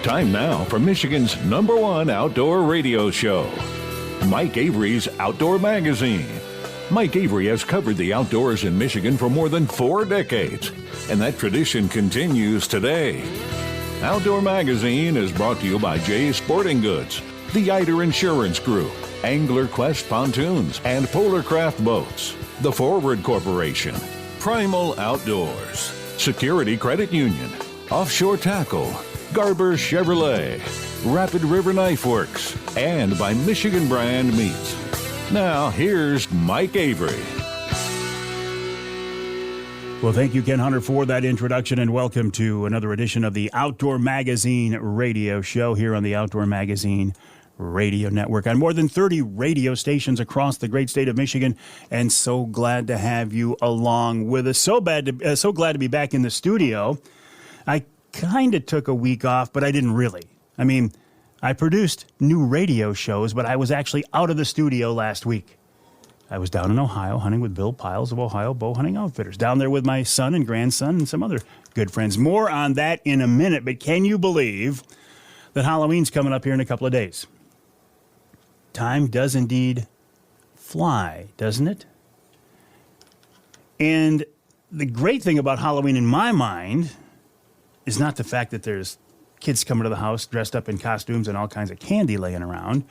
Time now for Michigan's #1 outdoor radio show, Mike Avery's Outdoor Magazine. Mike Avery has covered the outdoors in Michigan for more than 4 decades, and that tradition continues today. Outdoor Magazine is brought to you by Jay's Sporting Goods, the Eider Insurance Group, Angler Quest Pontoons and Polarcraft Boats, the Forward Corporation, Primal Outdoors, Security Credit Union, Offshore Tackle, Garber Chevrolet, Rapid River Knife Works, and by Michigan Brand Meats. Now, here's Mike Avery. Well, thank you, Ken Hunter, for that introduction, and welcome to another edition of the Outdoor Magazine radio show here on the Outdoor Magazine Radio Network on more than 30 radio stations across the great state of Michigan, and so glad to have you along with us. So glad to be back in the studio. I kind of took a week off, but I didn't really. I mean, I produced new radio shows, but I was actually out of the studio last week. I was down in Ohio hunting with Bill Piles of Ohio Bow Hunting Outfitters, down there with my son and grandson and some other good friends. More on that in a minute, but can you believe that Halloween's coming up here in a couple of days? Time does indeed fly, doesn't it? And the great thing about Halloween in my mind is not the fact that there's kids coming to the house dressed up in costumes and all kinds of candy laying around,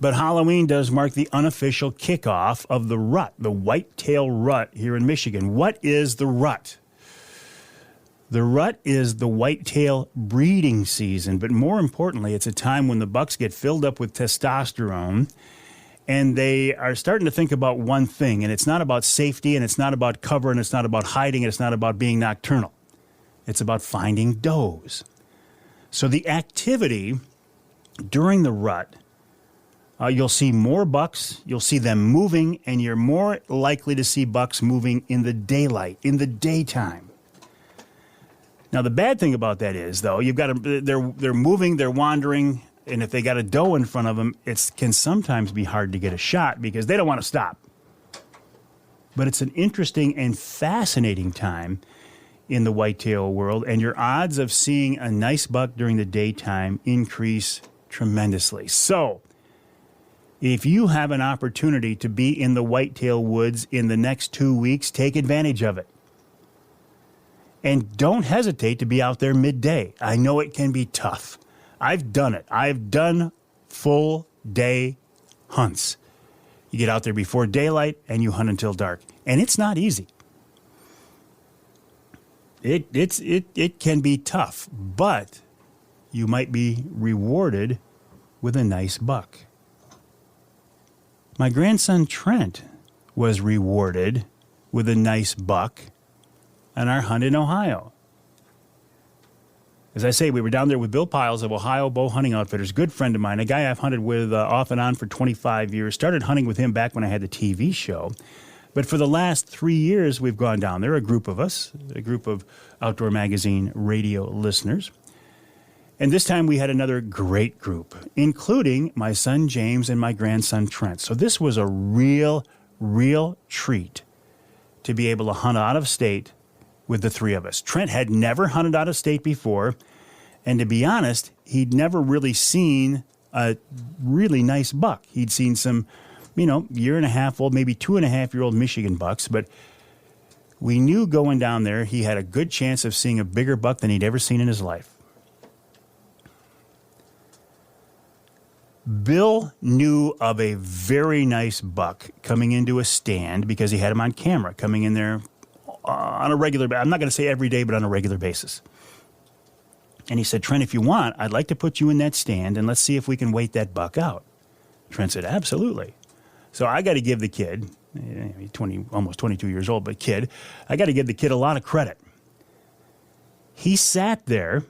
but Halloween does mark the unofficial kickoff of the rut, the whitetail rut here in Michigan. What is the rut? The rut is the whitetail breeding season, but more importantly, it's a time when the bucks get filled up with testosterone, and they are starting to think about one thing, and it's not about safety, and it's not about cover, and it's not about hiding, and it's not about being nocturnal. It's about finding does. So the activity during the rut, you'll see more bucks, you'll see them moving, and you're more likely to see bucks moving in the daylight, in the daytime. Now, the bad thing about that is, though, they're moving, they're wandering, and if they got a doe in front of them, it can sometimes be hard to get a shot because they don't want to stop. But it's an interesting and fascinating time in the whitetail world, and your odds of seeing a nice buck during the daytime increase tremendously. So, if you have an opportunity to be in the whitetail woods in the next 2 weeks, take advantage of it. And don't hesitate to be out there midday. I know it can be tough. I've done it. I've done full day hunts. You get out there before daylight and you hunt until dark. And it's not easy. It can be tough, but you might be rewarded with a nice buck. My grandson Trent was rewarded with a nice buck on our hunt in Ohio. As I say, we were down there with Bill Piles of Ohio Bow Hunting Outfitters, good friend of mine, a guy I've hunted with off and on for 25 years. Started hunting with him back when I had the TV show. But for the last 3 years, we've gone down there, a group of us, a group of Outdoor Magazine radio listeners. And this time we had another great group, including my son James and my grandson Trent. So this was a real treat to be able to hunt out of state with the three of us. Trent had never hunted out of state before, and to be honest, he'd never really seen a really nice buck. He'd seen some, year and a half old, maybe 2.5-year-old Michigan bucks, but we knew going down there he had a good chance of seeing a bigger buck than he'd ever seen in his life. Bill knew of a very nice buck coming into a stand because he had him on camera, coming in there on a regular basis. I'm not going to say every day, but on a regular basis. And he said, Trent, if you want, I'd like to put you in that stand and let's see if we can wait that buck out. Trent said, absolutely. So I got to give the kid, almost 22 years old, but kid, I got to give the kid a lot of credit. He sat there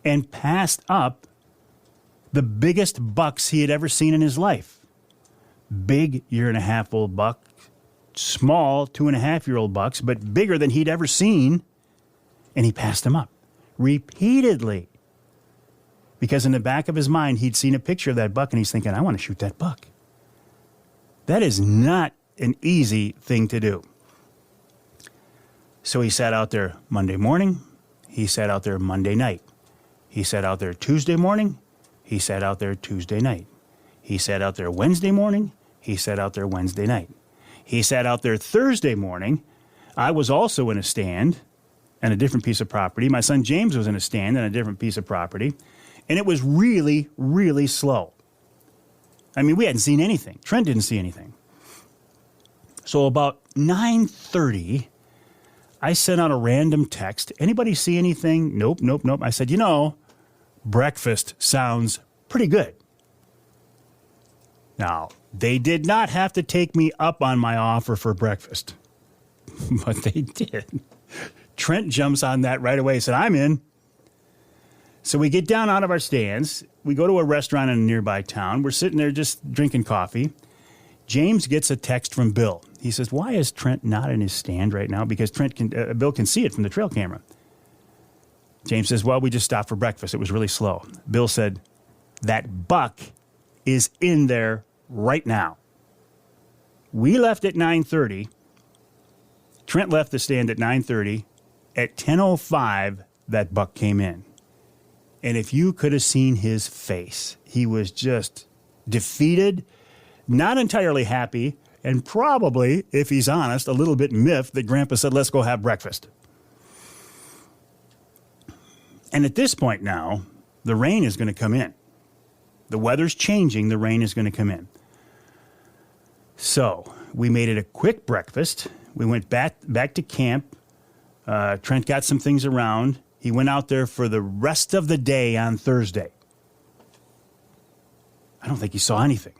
and passed up the biggest bucks he had ever seen in his life. Big 1.5-year-old buck, small 2.5-year-old bucks, but bigger than he'd ever seen, and he passed them up repeatedly. Because in the back of his mind, he'd seen a picture of that buck, and he's thinking, I want to shoot that buck. That is not an easy thing to do. So he sat out there Monday morning. He sat out there Monday night. He sat out there Tuesday morning. He sat out there Tuesday night. He sat out there Wednesday morning. He sat out there Wednesday night. He sat out there Thursday morning. I was also in a stand on a different piece of property. My son James was in a stand on a different piece of property. And it was really, really slow. I mean, we hadn't seen anything. Trent didn't see anything. So about 9:30, I sent out a random text. Anybody see anything? Nope. I said, breakfast sounds pretty good. Now, they did not have to take me up on my offer for breakfast, but they did. Trent jumps on that right away. He said, I'm in. So we get down out of our stands. We go to a restaurant in a nearby town. We're sitting there just drinking coffee. James gets a text from Bill. He says, why is Trent not in his stand right now? Because Bill can see it from the trail camera. James says, well, we just stopped for breakfast. It was really slow. Bill said, that buck is in there right now. We left at 9:30. Trent left the stand at 9:30. At 10:05, that buck came in. And if you could have seen his face, he was just defeated, not entirely happy, and probably, if he's honest, a little bit miffed that Grandpa said, let's go have breakfast. And at this point now, the rain is going to come in. The weather's changing. The rain is going to come in. So we made it a quick breakfast. We went back to camp. Trent got some things around. He went out there for the rest of the day on Thursday. I don't think he saw anything.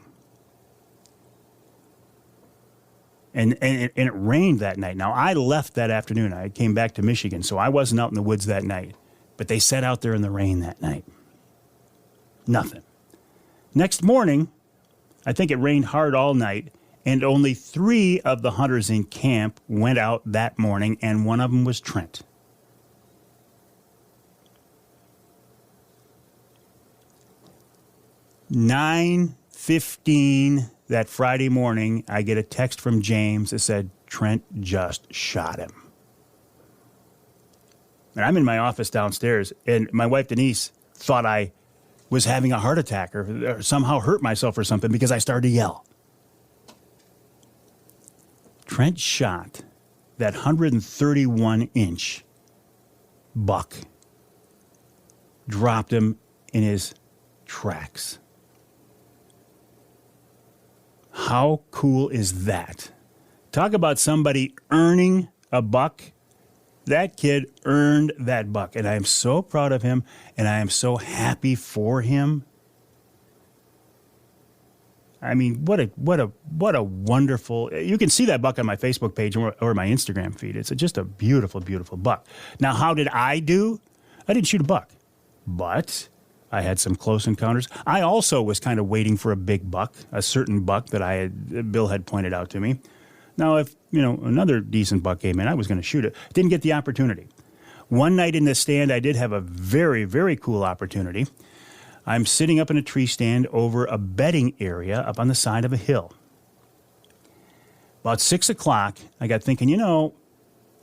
And it rained that night. Now, I left that afternoon. I came back to Michigan, so I wasn't out in the woods that night. But they sat out there in the rain that night. Nothing. Next morning, I think it rained hard all night, and only 3 of the hunters in camp went out that morning, and one of them was Trent. "9:15 that Friday morning, I get a text from James that said, Trent just shot him. And I'm in my office downstairs, and my wife Denise thought I was having a heart attack or somehow hurt myself or something because I started to yell. Trent shot that 131-inch buck, dropped him in his tracks. How cool is that? Talk about somebody earning a buck. That kid earned that buck, and I am so proud of him, and I am so happy for him. I mean, what a wonderful. You can see that buck on my Facebook page or my Instagram feed. It's just a beautiful, beautiful buck. Now, how did I do? I didn't shoot a buck, but I had some close encounters. I also was kind of waiting for a big buck, a certain buck that Bill had pointed out to me. Now, if another decent buck came in, I was going to shoot it. Didn't get the opportunity. One night in the stand, I did have a very, very cool opportunity. I'm sitting up in a tree stand over a bedding area up on the side of a hill. About 6 o'clock, I got thinking,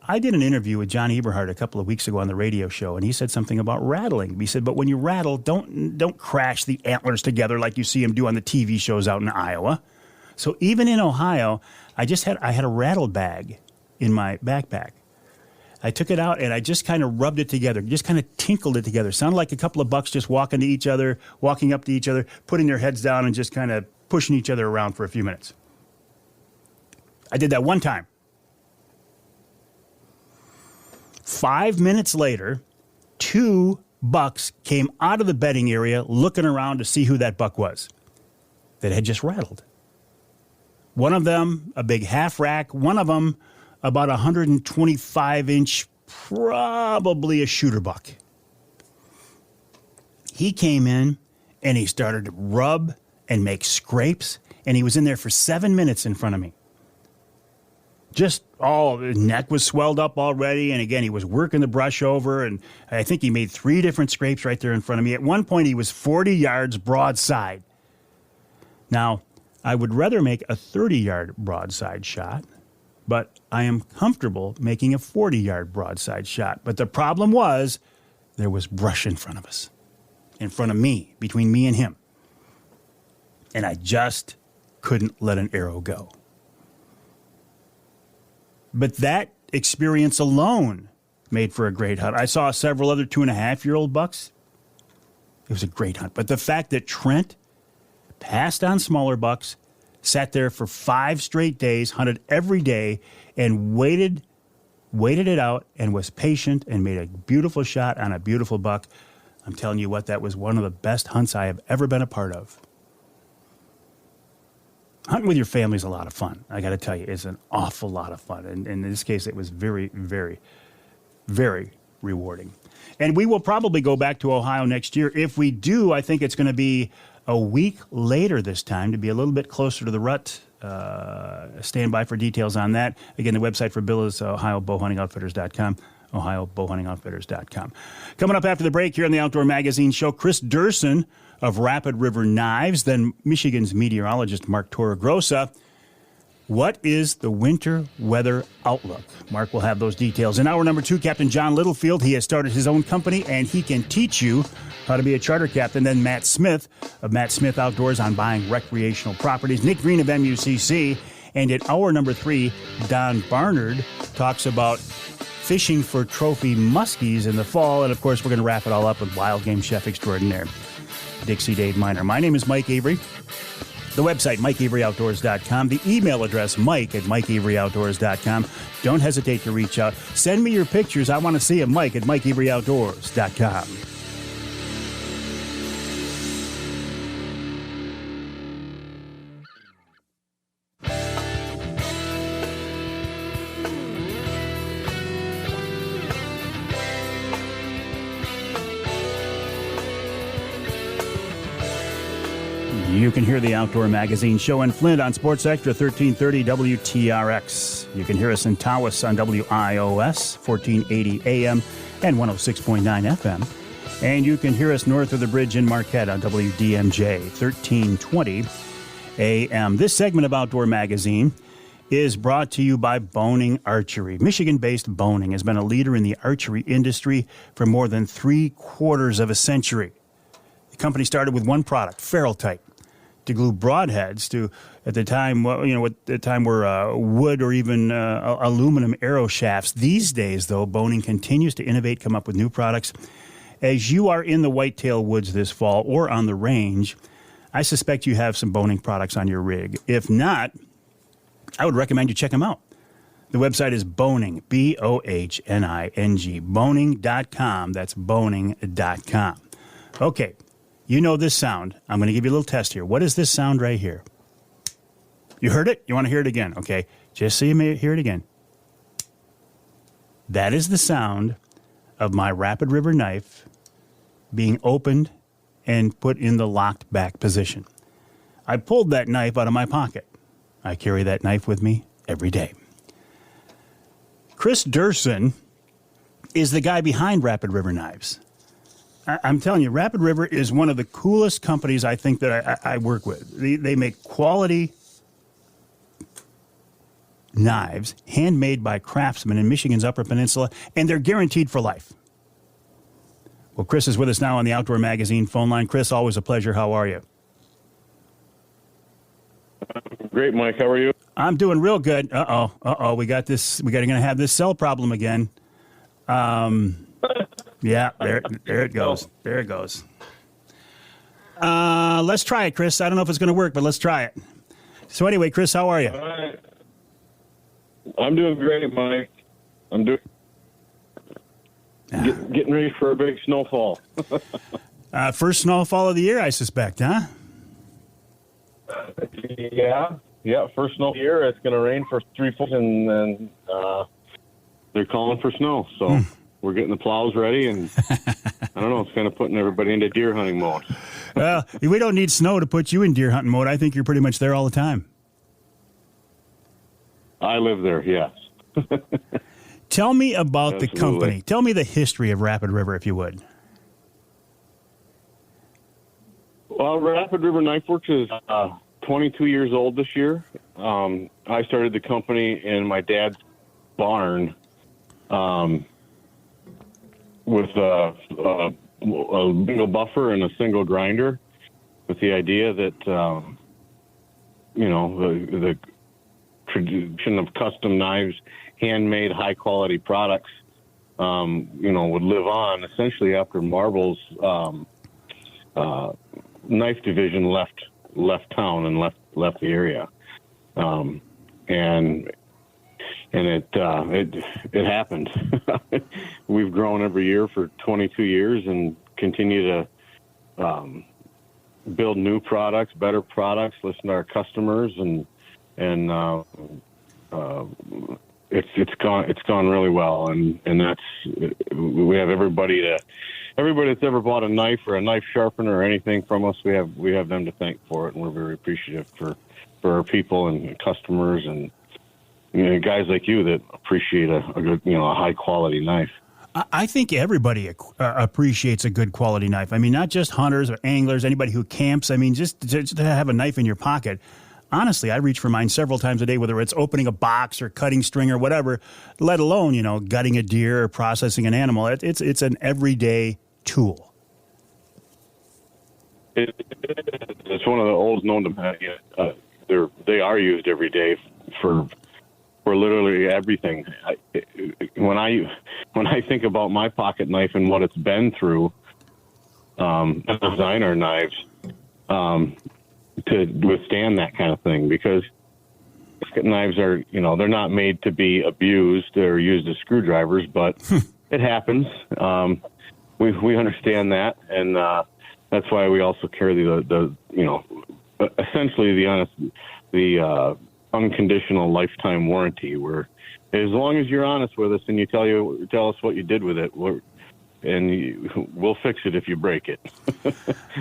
I did an interview with John Eberhard a couple of weeks ago on the radio show, and he said something about rattling. He said, but when you rattle, don't crash the antlers together like you see him do on the TV shows out in Iowa. So even in Ohio, I had a rattle bag in my backpack. I took it out and I just kind of rubbed it together, just kind of tinkled it together. Sounded like a couple of bucks just walking up to each other, putting their heads down and just kind of pushing each other around for a few minutes. I did that one time. 5 minutes later, 2 bucks came out of the bedding area looking around to see who that buck was that had just rattled. One of them, a big half rack. One of them, about 125-inch, probably a shooter buck. He came in, and he started to rub and make scrapes, and he was in there for 7 minutes in front of me. His neck was swelled up already, and again, he was working the brush over, and I think he made 3 different scrapes right there in front of me. At one point, he was 40 yards broadside. Now, I would rather make a 30-yard broadside shot, but I am comfortable making a 40-yard broadside shot. But the problem was there was brush in front of us. in front of me, between me and him. And I just couldn't let an arrow go. But that experience alone made for a great hunt. I saw several other 2.5-year-old bucks. It was a great hunt. But the fact that Trent passed on smaller bucks, sat there for 5 straight days, hunted every day, and waited it out and was patient and made a beautiful shot on a beautiful buck. I'm telling you what, that was one of the best hunts I have ever been a part of. Hunting with your family is a lot of fun. I got to tell you, it's an awful lot of fun. And in this case, it was very, very, very rewarding. And we will probably go back to Ohio next year. If we do, I think it's going to be a week later this time to be a little bit closer to the rut. Stand by for details on that. Again, the website for Bill is ohiobowhuntingoutfitters.com, ohiobowhuntingoutfitters.com. Coming up after the break here on the Outdoor Magazine Show, Kris Duerson of Rapid River Knives, then Michigan's meteorologist Mark Torregrossa. What is the winter weather outlook? Mark will have those details. In hour number 2, Captain John Littlefield. He has started his own company, and he can teach you how to be a charter captain. Then Matt Smith of Matt Smith Outdoors on buying recreational properties. Nick Green of MUCC. And in hour number 3, Don Barnard talks about fishing for trophy muskies in the fall. And, of course, we're going to wrap it all up with wild game chef extraordinaire, Dixie Dave Minar. My name is Mike Avery. The website, MikeAveryOutdoors.com. The email address, Mike@MikeAveryOutdoors.com. Don't hesitate to reach out. Send me your pictures. I want to see them, Mike@MikeAveryOutdoors.com. You can hear the Outdoor Magazine Show in Flint on Sports Extra 1330 WTRX. You can hear us in Tawas on WIOS 1480 AM and 106.9 FM. And you can hear us north of the bridge in Marquette on WDMJ 1320 AM. This segment of Outdoor Magazine is brought to you by Boning Archery. Michigan-based Boning has been a leader in the archery industry for more than 3/4 of a century. The company started with one product, Ferrule Type, to glue broadheads to, at the time, were wood or even aluminum arrow shafts. These days, though, Boning continues to innovate, come up with new products. As you are in the whitetail woods this fall or on the range, I suspect you have some Boning products on your rig. If not, I would recommend you check them out. The website is Boning, BOHNING, boning.com. That's boning.com. Okay. You know this sound. I'm going to give you a little test here. What is this sound right here? You heard it? You want to hear it again? Okay. Just so you may hear it again. That is the sound of my Rapid River knife being opened and put in the locked back position. I pulled that knife out of my pocket. I carry that knife with me every day. Kris Duerson is the guy behind Rapid River Knives. I'm telling you, Rapid River is one of the coolest companies I think that I work with. They make quality knives, handmade by craftsmen in Michigan's Upper Peninsula, and they're guaranteed for life. Well, Kris is with us now on the Outdoor Magazine phone line. Kris, always a pleasure. How are you? Great, Mike. How are you? I'm doing real good. We got this. We're going to have this cell problem again. Yeah, there it goes. There it goes. Let's try it, Kris. I don't know if it's going to work, but let's try it. So anyway, Kris, how are you? I'm doing great, Mike. I'm getting ready for a big snowfall. First snowfall of the year, I suspect, huh? Yeah. First snow of the year. It's going to rain for 3 foot, and then they're calling for snow. So. We're getting the plows ready, and I don't know, it's kind of putting everybody into deer hunting mode. Well, we don't need snow to put you in deer hunting mode. I think you're pretty much there all the time. I live there, yes. Tell me about Absolutely. the company. Tell me the history of Rapid River, if you would. Well, Rapid River Knife Works is 22 years old this year. I started the company in my dad's barn with single buffer and a single grinder, with the idea that the tradition of custom knives, handmade, high quality products, would live on essentially after Marble's knife division left town and left the area, and it happened. We've grown every year for 22 years and continue to build new products, better products, listen to our customers, and it's gone really well, and that's, we have everybody that's ever bought a knife or a knife sharpener or anything from us, we have them to thank for it, and we're very appreciative for our people and customers and guys like you that appreciate a good, a high quality knife. I think everybody appreciates a good quality knife. I mean, not just hunters or anglers, anybody who camps. I mean, just to have a knife in your pocket. Honestly, I reach for mine several times a day, whether it's opening a box or cutting string or whatever, let alone, gutting a deer or processing an animal. It's an everyday tool. It's one of the old known to they are used every day for literally everything. When I think about my pocket knife and what it's been through, designer knives, to withstand that kind of thing, because knives are, they're not made to be abused or used as screwdrivers, but it happens. We understand that, and that's why we also carry the essentially the unconditional lifetime warranty, where as long as you're honest with us and you tell us what you did with it, we'll fix it if you break it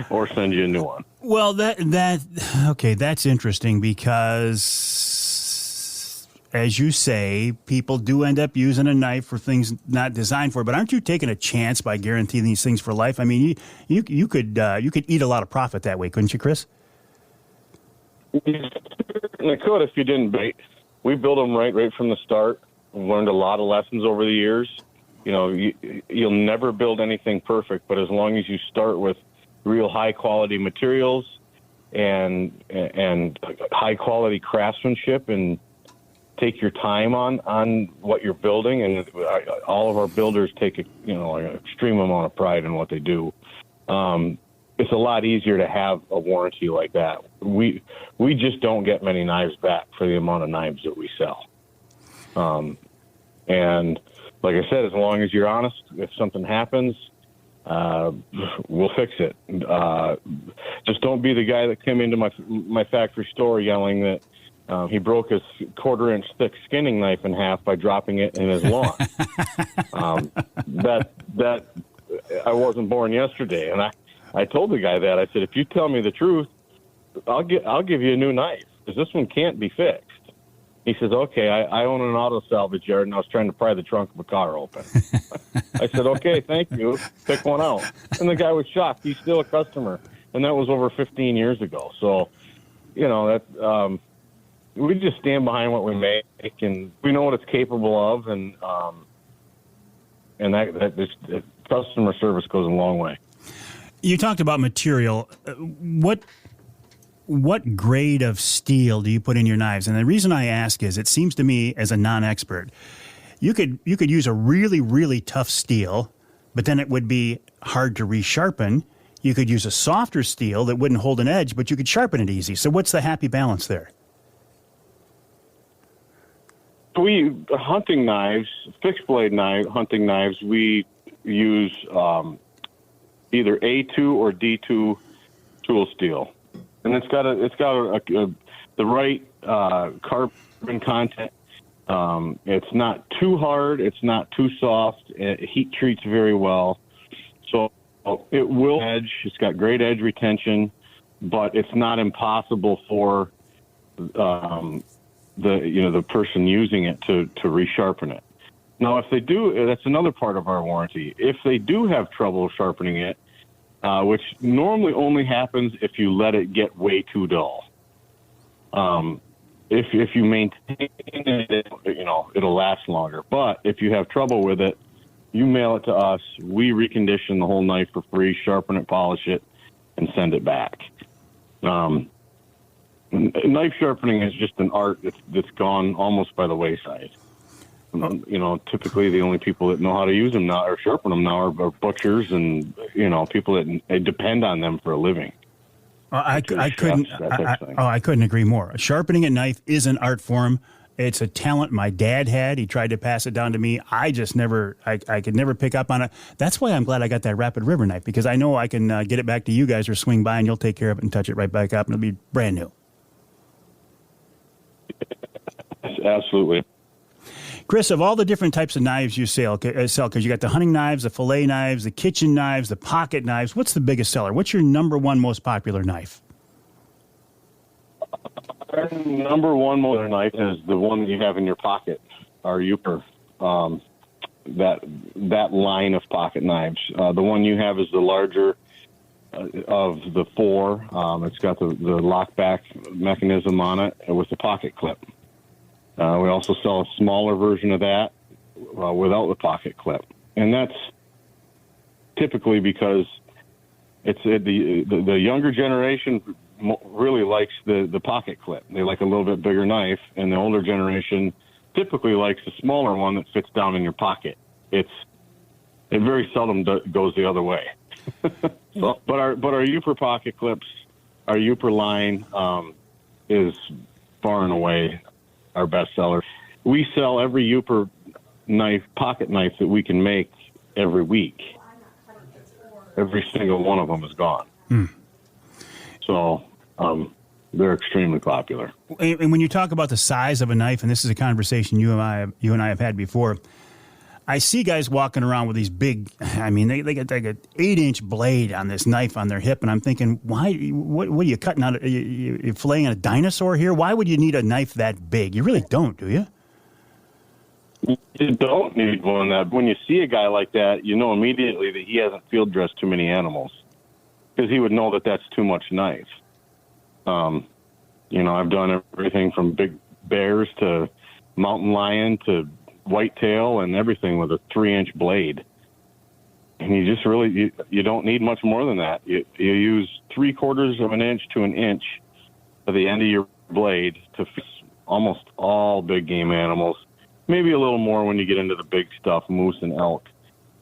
or send you a new one. Well, that's interesting, because as you say, people do end up using a knife for things not designed for. But aren't you taking a chance by guaranteeing these things for life? I mean, you could eat a lot of profit that way, couldn't you, Kris? You certainly could if you didn't bait. We build them right from the start. We've learned a lot of lessons over the years. You'll never build anything perfect, but as long as you start with real high quality materials and high quality craftsmanship, and take your time on what you're building, and all of our builders take an extreme amount of pride in what they do. It's a lot easier to have a warranty like that. We just don't get many knives back for the amount of knives that we sell. And like I said, as long as you're honest, if something happens, we'll fix it. Just don't be the guy that came into my factory store yelling that he broke his 1/4-inch thick skinning knife in half by dropping it in his lawn. That I wasn't born yesterday, and I told the guy that. I said, if you tell me the truth, I'll give you a new knife, because this one can't be fixed. He says, okay, I own an auto salvage yard, and I was trying to pry the trunk of a car open. I said, okay, thank you. Pick one out. And the guy was shocked. He's still a customer. And that was over 15 years ago. So, we just stand behind what we make, and we know what it's capable of. And that customer service goes a long way. You talked about material. What grade of steel do you put in your knives? And the reason I ask is, it seems to me, as a non-expert, you could use a really, really tough steel, but then it would be hard to resharpen. You could use a softer steel that wouldn't hold an edge, but you could sharpen it easy. So what's the happy balance there? Hunting knives, fixed blade hunting knives, we use either A2 or D2 tool steel. And it's got the right carbon content. It's not too hard. It's not too soft. It heat treats very well. So it will edge. It's got great edge retention, but it's not impossible for the person using it to resharpen it. Now, if they do, that's another part of our warranty. If they do have trouble sharpening it, which normally only happens if you let it get way too dull. If you maintain it, it'll last longer. But if you have trouble with it, You mail it to us. We recondition the whole knife for free, sharpen it, polish it, and send it back. Knife sharpening is just an art that's gone almost by the wayside. Typically the only people that know how to use them now or sharpen them now are butchers and, people that depend on them for a living. I couldn't agree more. Sharpening a knife is an art form. It's a talent my dad had. He tried to pass it down to me. I just never, I could never pick up on it. That's why I'm glad I got that Rapid River knife, because I know I can get it back to you guys or swing by and you'll take care of it and touch it right back up and it'll be brand new. Absolutely. Kris, of all the different types of knives you sell, because you got the hunting knives, the fillet knives, the kitchen knives, the pocket knives, what's the biggest seller? What's your number one most popular knife? Our number one most knife is the one you have in your pocket, our Uper. That line of pocket knives. The one you have is the larger of the four. It's got the lockback mechanism on it with the pocket clip. We also sell a smaller version of that without the pocket clip. And that's typically because it's the younger generation really likes the pocket clip. They like a little bit bigger knife, and the older generation typically likes the smaller one that fits down in your pocket. It very seldom goes the other way. But our Uper pocket clips, our Uper line is far and away our best seller. We sell every Uper knife, pocket knife that we can make every week. Every single one of them is gone. So they're extremely popular. And when you talk about the size of a knife, and this is a conversation you and I have had before, I see guys walking around with these big, they get like an 8-inch blade on this knife on their hip, and I'm thinking, why? What are you cutting out? You're filleting a dinosaur here? Why would you need a knife that big? You really don't, do you? You don't need one that. When you see a guy like that, you know immediately that he hasn't field dressed too many animals, because he would know that that's too much knife. I've done everything from big bears to mountain lion to whitetail and everything with a 3-inch blade. And you just really, you don't need much more than that. You use 3/4 of an inch to an inch at the end of your blade to fix almost all big game animals. Maybe a little more when you get into the big stuff, moose and elk.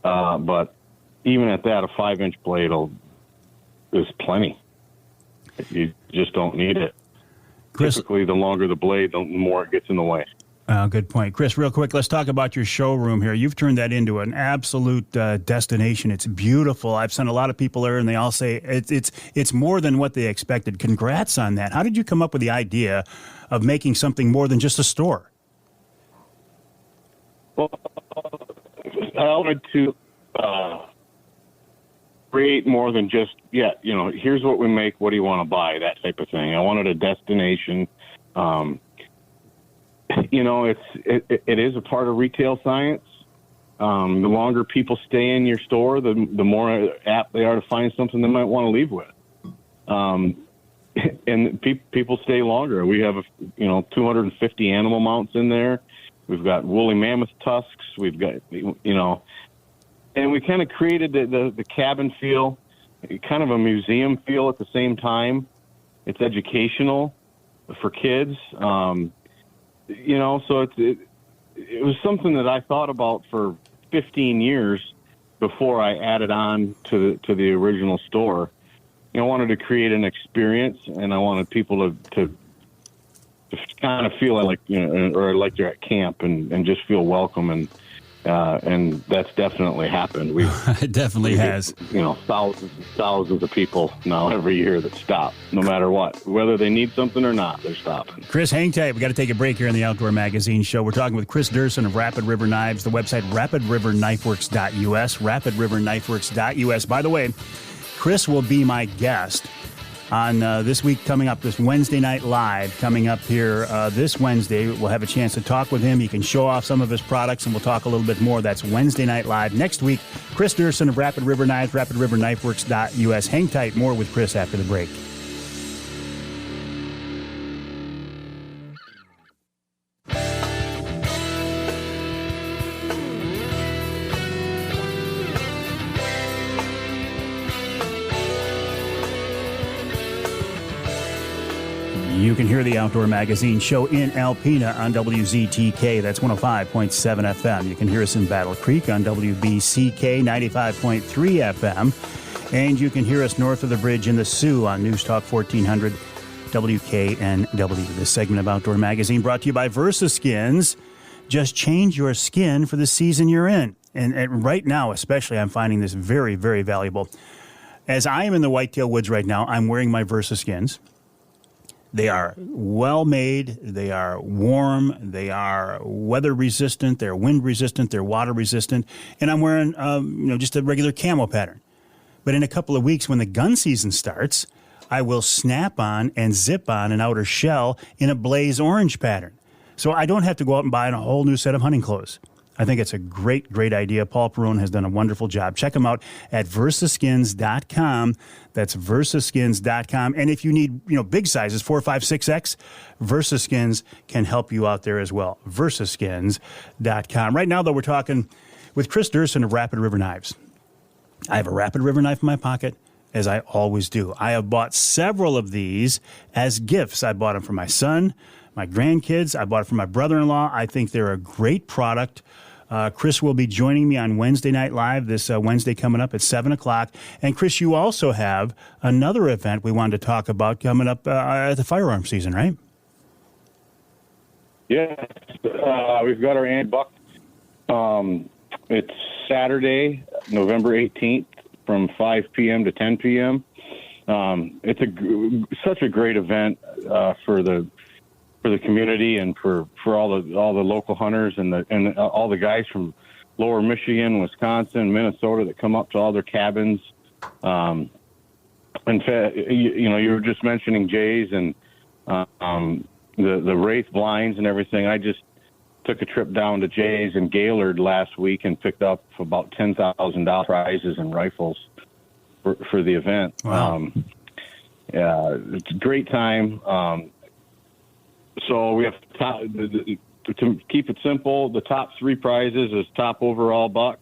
But even at that, a 5-inch blade is plenty. You just don't need it. Kris, typically, the longer the blade, the more it gets in the way. Good point. Kris, real quick, let's talk about your showroom here. You've turned that into an absolute destination. It's beautiful. I've sent a lot of people there, and they all say it's more than what they expected. Congrats on that. How did you come up with the idea of making something more than just a store? Well, I wanted to create more than just, here's what we make, what do you want to buy, that type of thing. I wanted a destination. It is a part of retail science. The longer people stay in your store, the more apt they are to find something they might want to leave with. And people stay longer. We have 250 animal mounts in there. We've got woolly mammoth tusks. We've got and we kind of created the cabin feel, kind of a museum feel at the same time. It's educational for kids. So it was something that I thought about for 15 years before I added on to the original store. I wanted to create an experience, and I wanted people to kind of feel like or like they're at camp and just feel welcome, and that's definitely happened. It definitely has. Thousands and thousands of people now every year that stop, no matter what, whether they need something or not, they're stopping. Kris, hang tight. We got to take a break here in the Outdoor Magazine Show. We're talking with Kris Duerson of Rapid River Knives, the website rapidriverknifeworks.us, rapidriverknifeworks.us. By the way, Kris will be my guest on this week coming up, this Wednesday Night Live coming up here this Wednesday. We'll have a chance to talk with him. He can show off some of his products, and we'll talk a little bit more. That's Wednesday Night Live. Next week, Kris Duerson of Rapid River Knives, rapidriverknifeworks.us. Hang tight. More with Kris after the break. hear the Outdoor Magazine show in Alpena on WZTK. That's 105.7 FM. You can hear us in Battle Creek on WBCK 95.3 FM. And you can hear us north of the bridge in the Sioux on News Talk 1400 WKNW. This segment of Outdoor Magazine brought to you by VersaSkins. Just change your skin for the season you're in. And right now, especially, I'm finding this very, very valuable. As I am in the whitetail woods right now, I'm wearing my VersaSkins. They are well made, they are warm, they are weather resistant, they're wind resistant, they're water resistant, and I'm wearing just a regular camo pattern. But in a couple of weeks when the gun season starts, I will snap on and zip on an outer shell in a blaze orange pattern. So I don't have to go out and buy a whole new set of hunting clothes. I think it's a great, great idea. Paul Perone has done a wonderful job. Check him out at versaskins.com. That's versaskins.com. And if you need, big sizes, 4, 5, 6X, VersaSkins can help you out there as well. versaskins.com. Right now, though, we're talking with Kris Duerson of Rapid River Knives. I have a Rapid River knife in my pocket, as I always do. I have bought several of these as gifts. I bought them for my son, my grandkids. I bought it for my brother-in-law. I think they're a great product. Kris will be joining me on Wednesday Night Live this Wednesday coming up at 7 o'clock. And, Kris, you also have another event we wanted to talk about coming up at the firearm season, right? Yes. We've got our annual buck. It's Saturday, November 18th from 5 p.m. to 10 p.m. It's such a great event for the community and for all the local hunters and all the guys from Lower Michigan, Wisconsin, Minnesota that come up to all their cabins. In fact, you were just mentioning jays and the wraith blinds and everything. I just took a trip down to Jay's in Gaylord last week and picked up about $10,000 prizes and rifles for the event. Wow. It's a great time. So we have to keep it simple. The top 3 prizes is top overall buck,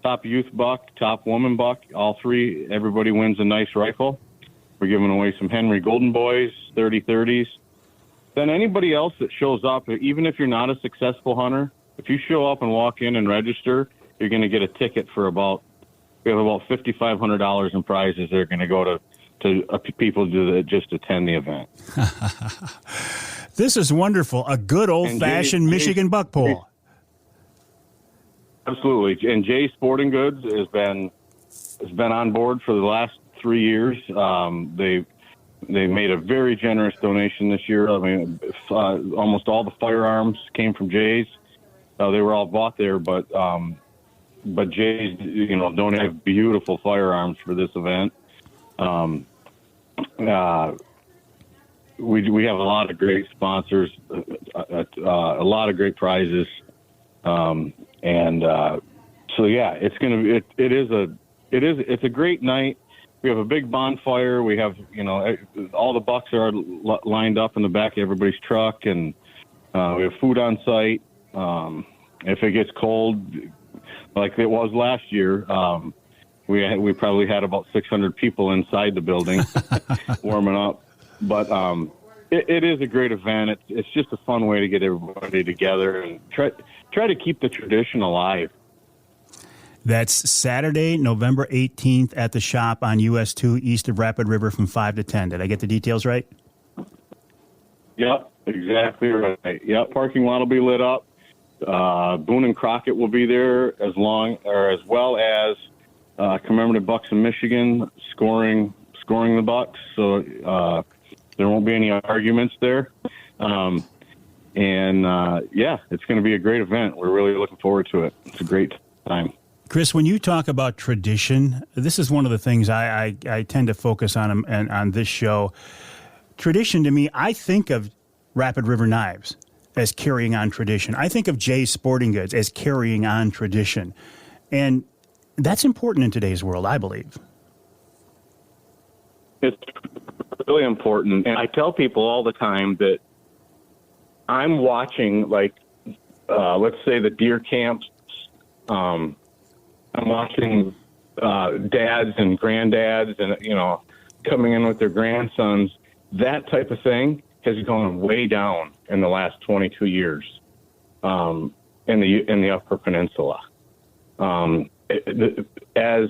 top youth buck, top woman buck. All 3, everybody wins a nice rifle. We're giving away some Henry Golden Boys, 30-30s. Then anybody else that shows up, even if you're not a successful hunter, if you show up and walk in and register, you're going to get a ticket for we have about $5,500 in prizes that are going to go to people that just attend the event. This is wonderful. A good old-fashioned Michigan buck pull. Absolutely. And Jay Sporting Goods has been on board for the last 3 years. They made a very generous donation this year. I mean, almost all the firearms came from Jay's. They were all bought there, but Jay's, donated beautiful firearms for this event. We have a lot of great sponsors, a lot of great prizes, so yeah, it's gonna be. It's a great night. We have a big bonfire. We have all the bucks are lined up in the back of everybody's truck, and we have food on site. If it gets cold, like it was last year, we probably had about 600 people inside the building warming up. But it is a great event. It's just a fun way to get everybody together and try to keep the tradition alive. That's Saturday, November 18th at the shop on US 2 east of Rapid River from 5 to 10. Did I get the details right? Yep, exactly right. Yep, parking lot will be lit up. Boone and Crockett will be there as well as commemorative Bucks in Michigan scoring the Bucks. So there won't be any arguments there. Yeah, it's going to be a great event. We're really looking forward to it. It's a great time. Kris, when you talk about tradition, this is one of the things I tend to focus on this show. Tradition to me, I think of Rapid River Knives as carrying on tradition. I think of Jay's Sporting Goods as carrying on tradition. And that's important in today's world, I believe. It's really important. And I tell people all the time that I'm watching, let's say the deer camps. I'm watching dads and granddads and, coming in with their grandsons, that type of thing. has gone way down in the last 22 years in the Upper Peninsula. As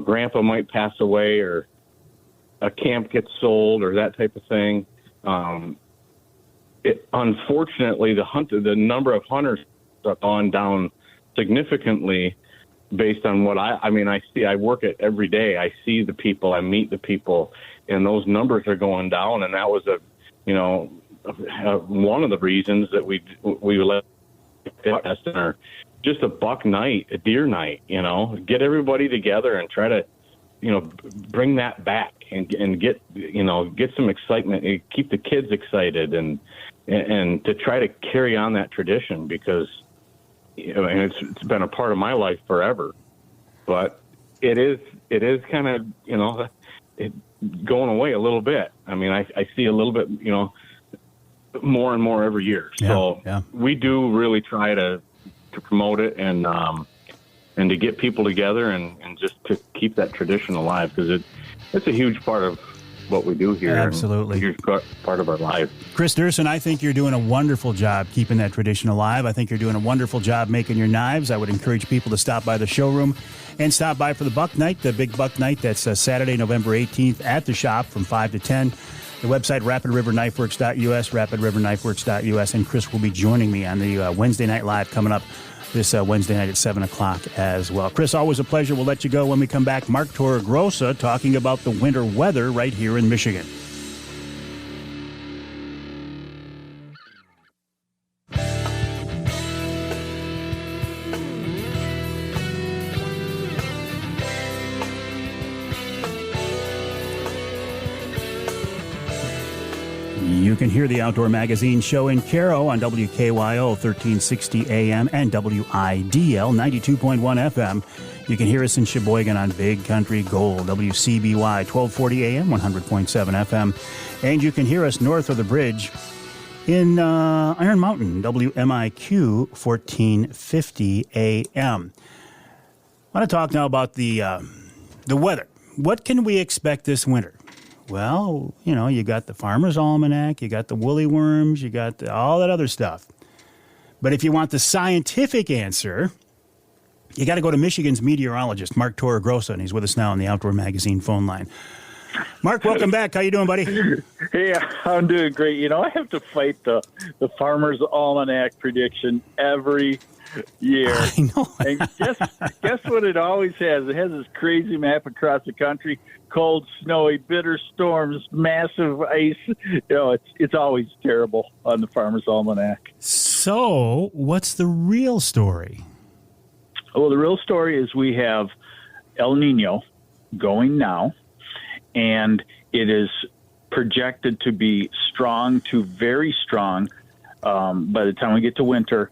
Grandpa might pass away, or a camp gets sold, or that type of thing. Unfortunately, the number of hunters have gone down significantly based on what I see. I work it every day. I see the people, I meet the people, and those numbers are going down. And that was one of the reasons that we let us in just a buck night, a deer night, get everybody together and try to, bring that back and get some excitement, and keep the kids excited, and to try to carry on that tradition, because, and it's been a part of my life forever, but it is kind of, going away a little bit. I mean, I see a little bit, more and more every year. So we do really try to promote it and to get people together and just to keep that tradition alive, because it's a huge part of what we do here. Absolutely. And a huge part of our life. Kris Duerson, I think you're doing a wonderful job keeping that tradition alive. I think you're doing a wonderful job making your knives. I would encourage people to stop by the showroom and stop by for the Buck Night, the big Buck Night. That's Saturday, November 18th at the shop from 5 to 10. The website, rapidriverknifeworks.us, rapidriverknifeworks.us, and Kris will be joining me on the Wednesday Night Live coming up this Wednesday night at 7 o'clock as well. Kris, always a pleasure. We'll let you go when we come back. Mark Torregrossa talking about the winter weather right here in Michigan. You can hear the Outdoor Magazine show in Caro on WKYO 1360 AM and WIDL 92.1 FM. You can hear us in Sheboygan on Big Country Gold, WCBY 1240 AM, 100.7 FM. And you can hear us north of the bridge in Iron Mountain, WMIQ 1450 AM. I want to talk now about the weather. What can we expect this winter? Well, you got the Farmer's Almanac, you got the woolly worms, you got all that other stuff. But if you want the scientific answer, you got to go to Michigan's meteorologist, Mark Torregrossa, and he's with us now on the Outdoor Magazine phone line. Mark, welcome back. How you doing, buddy? Hey, I'm doing great. I have to fight the Farmer's Almanac prediction every year. I know. And guess what it always has? It has this crazy map across the country. Cold, snowy, bitter storms, massive ice. It's always terrible on the Farmer's Almanac. So, what's the real story? Well, the real story is we have El Nino going now, and it is projected to be strong to very strong by the time we get to winter.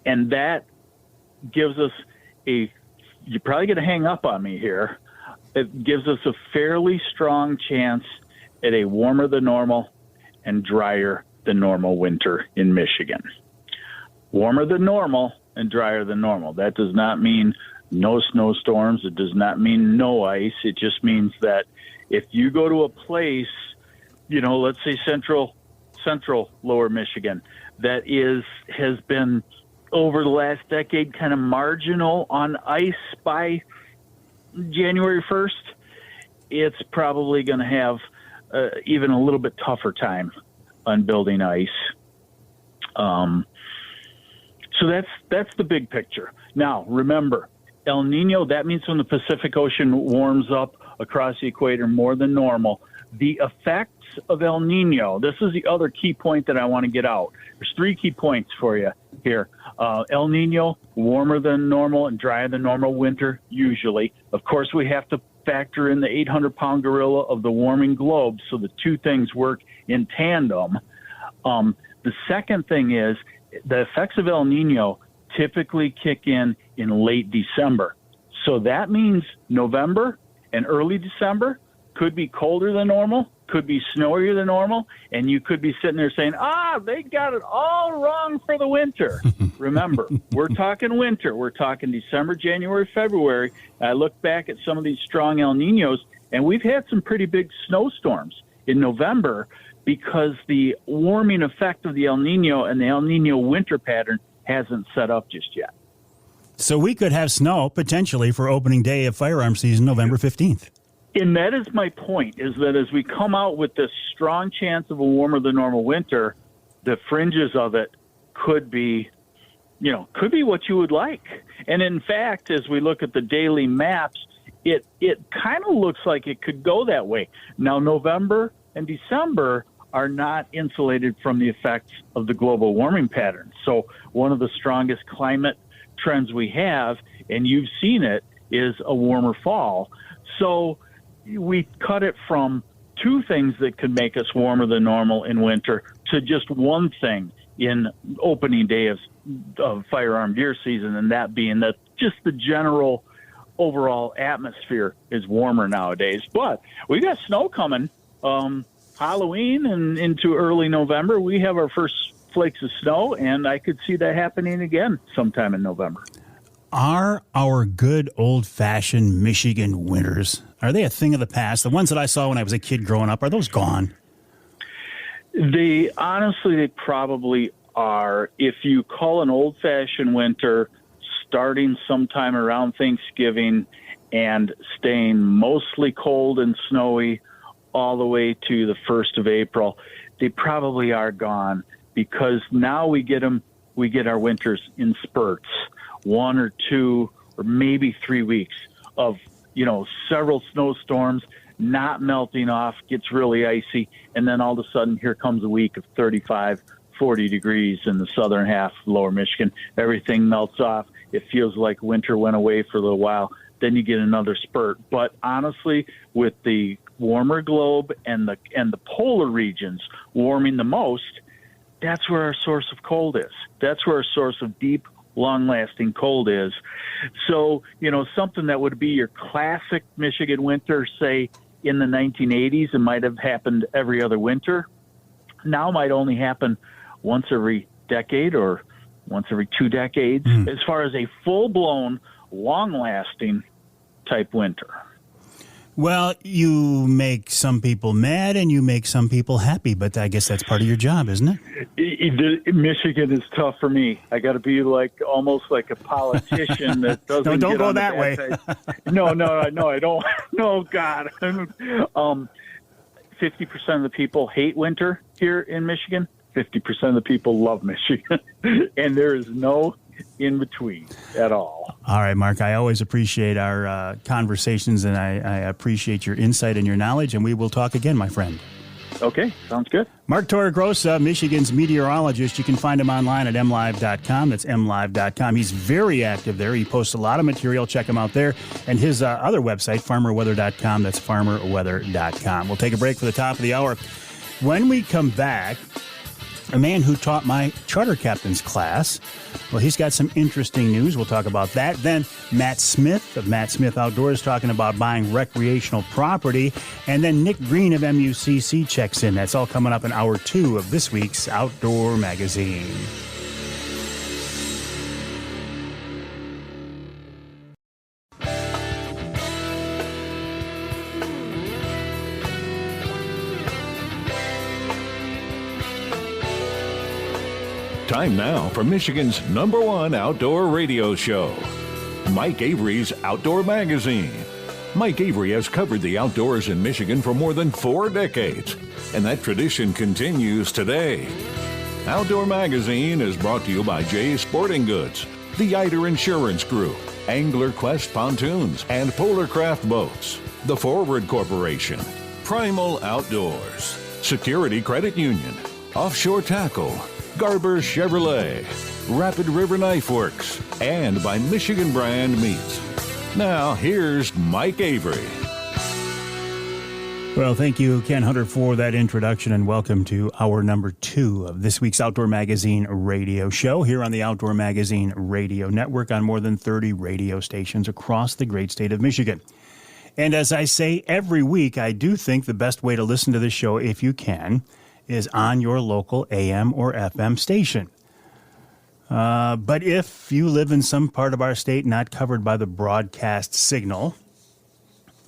And that gives us you're probably going to hang up on me here. It gives us a fairly strong chance at a warmer than normal and drier than normal winter in Michigan. Warmer than normal and drier than normal. That does not mean no snowstorms. It does not mean no ice. It just means that if you go to a place, let's say central lower Michigan, that has been over the last decade kind of marginal on ice by January 1st, it's probably going to have even a little bit tougher time on building ice. So that's the big picture. Now, remember, El Nino, that means when the Pacific Ocean warms up across the equator more than normal. The effects of El Nino, this is the other key point that I want to get out. There's three key points for you here. El Nino, warmer than normal and drier than normal winter, usually. Of course, we have to factor in the 800-pound gorilla of the warming globe, so the two things work in tandem. The second thing is the effects of El Nino typically kick in late December. So that means November and early December could be colder than normal, could be snowier than normal, and you could be sitting there saying, they got it all wrong for the winter. Remember, we're talking winter. We're talking December, January, February. I look back at some of these strong El Ninos, and we've had some pretty big snowstorms. In November, because the warming effect of the El Nino and the El Nino winter pattern hasn't set up just yet. So we could have snow potentially for opening day of firearm season, November 15th. And that is my point, is that as we come out with this strong chance of a warmer than normal winter, the fringes of it could be what you would like. And in fact, as we look at the daily maps, it kind of looks like it could go that way. Now, November and December are not insulated from the effects of the global warming pattern. So one of the strongest climate trends we have, and you've seen it, is a warmer fall. So we cut it from two things that could make us warmer than normal in winter to just one thing in opening day of firearm deer season, and that being that just the general overall atmosphere is warmer nowadays. But we got snow coming. Halloween and into early November, we have our first flakes of snow, and I could see that happening again sometime in November. Are our good old-fashioned Michigan winters, are they a thing of the past? The ones that I saw when I was a kid growing up, are those gone? They probably are. If you call an old-fashioned winter starting sometime around Thanksgiving and staying mostly cold and snowy all the way to the 1st of April, they probably are gone, because now we get our winters in spurts, 1 or 2 or maybe 3 weeks of, several snowstorms, not melting off, gets really icy, and then all of a sudden here comes a week of 35, 40 degrees in the southern half of lower Michigan. Everything melts off. It feels like winter went away for a little while. Then you get another spurt. But honestly, with the warmer globe and the polar regions warming the most, that's where our source of cold is. That's where our source of deep, long-lasting cold is. So, something that would be your classic Michigan winter, say, in the 1980s, it might have happened every other winter, now might only happen once every decade or once every 2 decades, as far as a full-blown, long-lasting type winter. Well, you make some people mad and you make some people happy, but I guess that's part of your job, isn't it? Michigan is tough for me. I got to be almost like a politician that doesn't. Don't go that way. No, I don't. No, God. 50% of the people hate winter here in Michigan. 50% of the people love Michigan, and there is no in between at all. All right, Mark, I always appreciate our conversations, and I appreciate your insight and your knowledge, and we will talk again, my friend. Okay, sounds good. Mark Torregrossa, Michigan's meteorologist. You can find him online at mlive.com. That's mlive.com. He's very active there. He posts a lot of material. Check him out there. And his other website, farmerweather.com. That's farmerweather.com. We'll take a break for the top of the hour. When we come back, a man who taught my charter captain's class, well, he's got some interesting news. We'll talk about that. Then Matt Smith of Matt Smith Outdoors talking about buying recreational property. And then Nick Green of MUCC checks in. That's all coming up in hour 2 of this week's Outdoor Magazine. Time now for Michigan's #1 outdoor radio show, Mike Avery's Outdoor Magazine. Mike Avery has covered the outdoors in Michigan for more than 4 decades, and that tradition continues today. Outdoor Magazine is brought to you by Jay's Sporting Goods, the Eider Insurance Group, Angler Quest Pontoons and Polar Craft Boats, the Forward Corporation, Primal Outdoors, Security Credit Union, Offshore Tackle, Garber Chevrolet, Rapid River Knife Works, and by Michigan Brand Meats. Now, here's Mike Avery. Well, thank you, Ken Hunter, for that introduction, and welcome to hour number 2 of this week's Outdoor Magazine radio show here on the Outdoor Magazine Radio Network on more than 30 radio stations across the great state of Michigan. And as I say every week, I do think the best way to listen to this show, if you can, is on your local AM or FM station. But if you live in some part of our state not covered by the broadcast signal,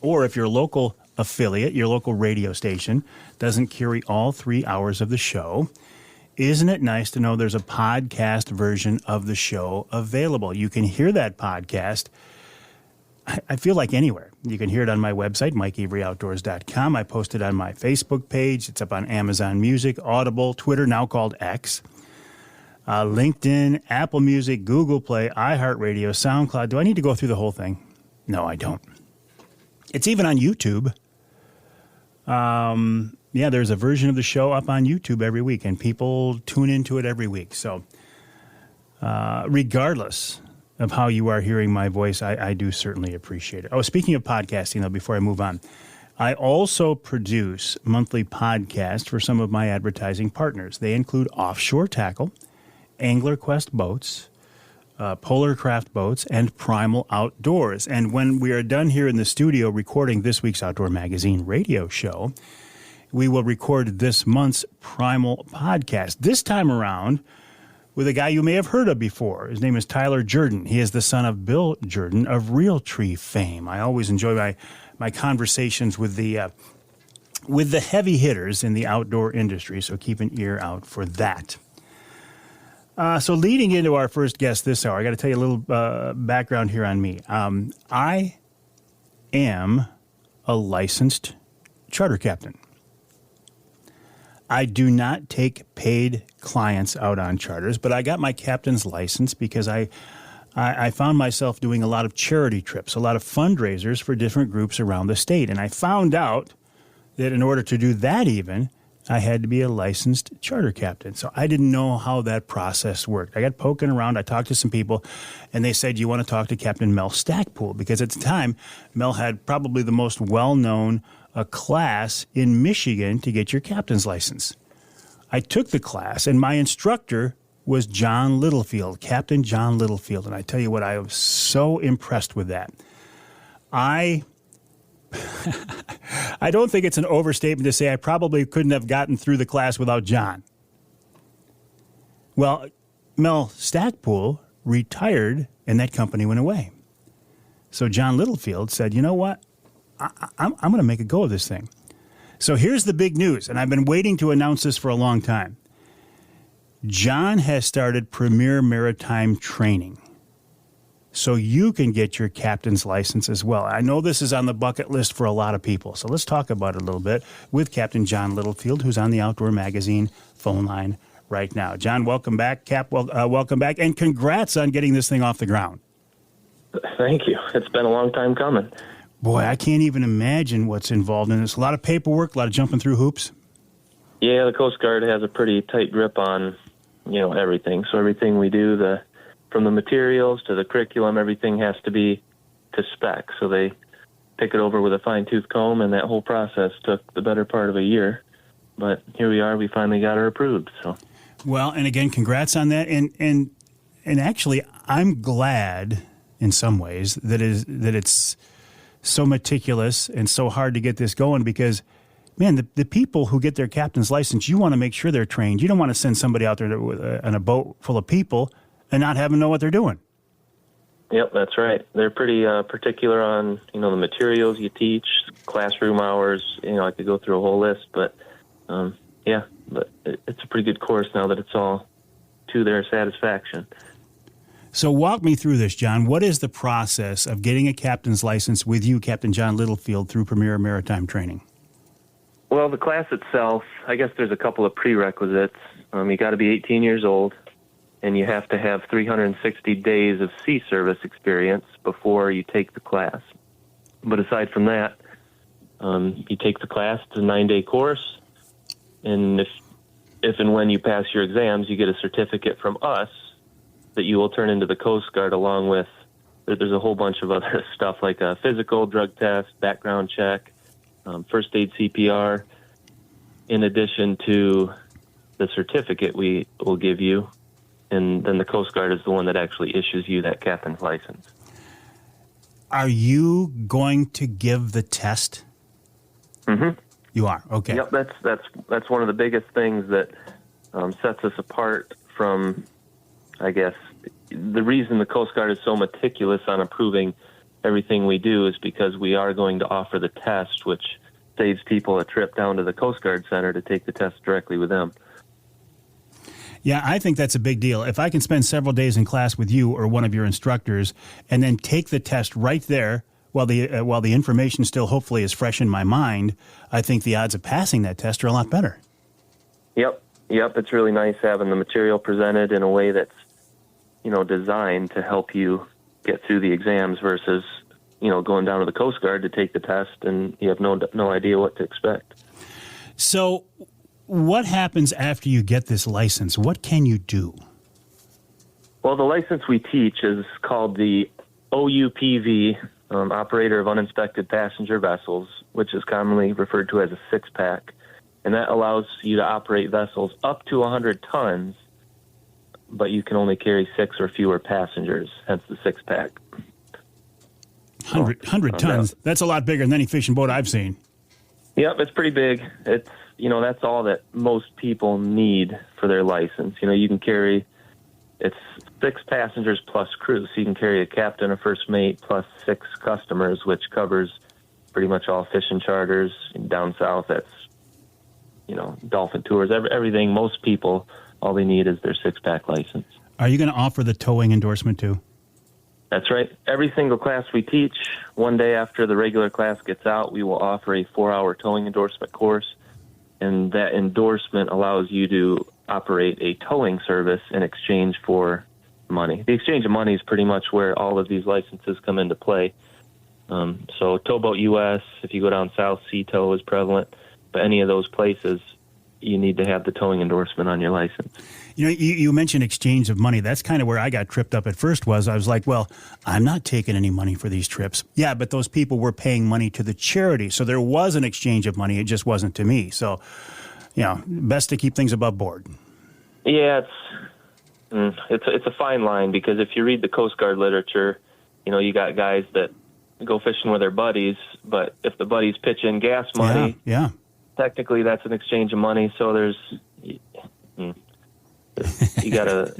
or if your local affiliate, your local radio station, doesn't carry all 3 hours of the show. Isn't it nice to know there's a podcast version of the show available? You can hear that podcast, I feel like anywhere. You can hear it on my website, MikeAveryOutdoors.com. I post it on my Facebook page. It's up on Amazon Music, Audible, Twitter, now called X, LinkedIn, Apple Music, Google Play, iHeartRadio, SoundCloud. Do I need to go through the whole thing? No, I don't. It's even on YouTube. Yeah, there's a version of the show up on YouTube every week, and people tune into it every week. So regardless of how you are hearing my voice, I do certainly appreciate it. Oh, speaking of podcasting, though, before I move on, I also produce monthly podcasts for some of my advertising partners. They include Offshore Tackle, Angler Quest Boats, Polar Craft Boats, and Primal Outdoors. And when we are done here in the studio recording this week's Outdoor Magazine radio show, we will record this month's Primal podcast. This time around with a guy you may have heard of before. His name is Tyler Jordan. He is the son of Bill Jordan of Realtree fame. I always enjoy my conversations with the heavy hitters in the outdoor industry, so keep an ear out for that. So leading into our first guest this hour, I got to tell you a little background here on me. I am a licensed charter captain. I do not take paid clients out on charters, but I got my captain's license because I found myself doing a lot of charity trips, a lot of fundraisers for different groups around the state. And I found out that in order to do that even, I had to be a licensed charter captain. So I didn't know how that process worked. I got poking around. I talked to some people, and they said, you want to talk to Captain Mel Stackpool? Because at the time, Mel had probably the most well-known class in Michigan to get your captain's license. I took the class, and my instructor was John Littlefield, Captain John Littlefield. And I tell you what, I was so impressed with that. I don't think it's an overstatement to say I probably couldn't have gotten through the class without John. Well, Mel Stackpool retired, and that company went away. So John Littlefield said, you know what? I'm going to make a go of this thing. So here's the big news, and I've been waiting to announce this for a long time. John has started Premier Maritime Training, so you can get your captain's license as well. I know this is on the bucket list for a lot of people, so let's talk about it a little bit with Captain John Littlefield, who's on the Outdoor Magazine phone line right now. John, welcome back. Cap, welcome back, and congrats on getting this thing off the ground. Thank you. It's been a long time coming. Boy, I can't even imagine what's involved in this. A lot of paperwork, a lot of jumping through hoops. Yeah, the Coast Guard has a pretty tight grip on, everything. So everything we do, from the materials to the curriculum, everything has to be to spec. So they pick it over with a fine-tooth comb, and that whole process took the better part of a year. But here we are. We finally got her approved. So, well, and again, congrats on that. And actually, I'm glad in some ways that it's so meticulous and so hard to get this going because, man, the people who get their captain's license, you want to make sure they're trained. You don't want to send somebody out there on a boat full of people and not have them know what they're doing. Yep, that's right. They're pretty particular on, the materials you teach, classroom hours. I could go through a whole list, but but it's a pretty good course now that it's all to their satisfaction. So walk me through this, John. What is the process of getting a captain's license with you, Captain John Littlefield, through Premier Maritime Training? Well, the class itself, I guess there's a couple of prerequisites. You got to be 18 years old, and you have to have 360 days of sea service experience before you take the class. But aside from that, you take the class. It's a 9-day course, and if and when you pass your exams, you get a certificate from us that you will turn into the Coast Guard along with, there's a whole bunch of other stuff like a physical, drug test, background check, first aid CPR, in addition to the certificate we will give you. And then the Coast Guard is the one that actually issues you that captain's license. Are you going to give the test? Mm-hmm. You are? Okay. Yep, that's one of the biggest things that sets us apart from, I guess, the reason the Coast Guard is so meticulous on approving everything we do is because we are going to offer the test, which saves people a trip down to the Coast Guard Center to take the test directly with them. Yeah, I think that's a big deal. If I can spend several days in class with you or one of your instructors and then take the test right there while the information still hopefully is fresh in my mind, I think the odds of passing that test are a lot better. Yep. It's really nice having the material presented in a way that's, designed to help you get through the exams versus, going down to the Coast Guard to take the test and you have no idea what to expect. So what happens after you get this license? What can you do? Well, the license we teach is called the OUPV, Operator of Uninspected Passenger Vessels, which is commonly referred to as a six-pack. And that allows you to operate vessels up to 100 tons, but you can only carry 6 or fewer passengers, hence the six-pack. 100 tons? That's a lot bigger than any fishing boat I've seen. Yep, it's pretty big. It's, that's all that most people need for their license. You can carry, it's 6 passengers plus crew, so you can carry a captain, a first mate, plus 6 customers, which covers pretty much all fishing charters. Down south, that's, dolphin tours, everything. Most people, all they need is their six-pack license. Are you going to offer the towing endorsement too? That's right. Every single class we teach, one day after the regular class gets out, we will offer a 4-hour towing endorsement course, and that endorsement allows you to operate a towing service in exchange for money. The exchange of money is pretty much where all of these licenses come into play. So Towboat US, if you go down south, Sea Tow is prevalent, but any of those places, you need to have the towing endorsement on your license. You mentioned exchange of money. That's kind of where I got tripped up at first. I was like, well, I'm not taking any money for these trips. Yeah, but those people were paying money to the charity. So there was an exchange of money. It just wasn't to me. So, best to keep things above board. Yeah, it's a fine line, because if you read the Coast Guard literature, you got guys that go fishing with their buddies, but if the buddies pitch in gas money, yeah. Technically that's an exchange of money. So you gotta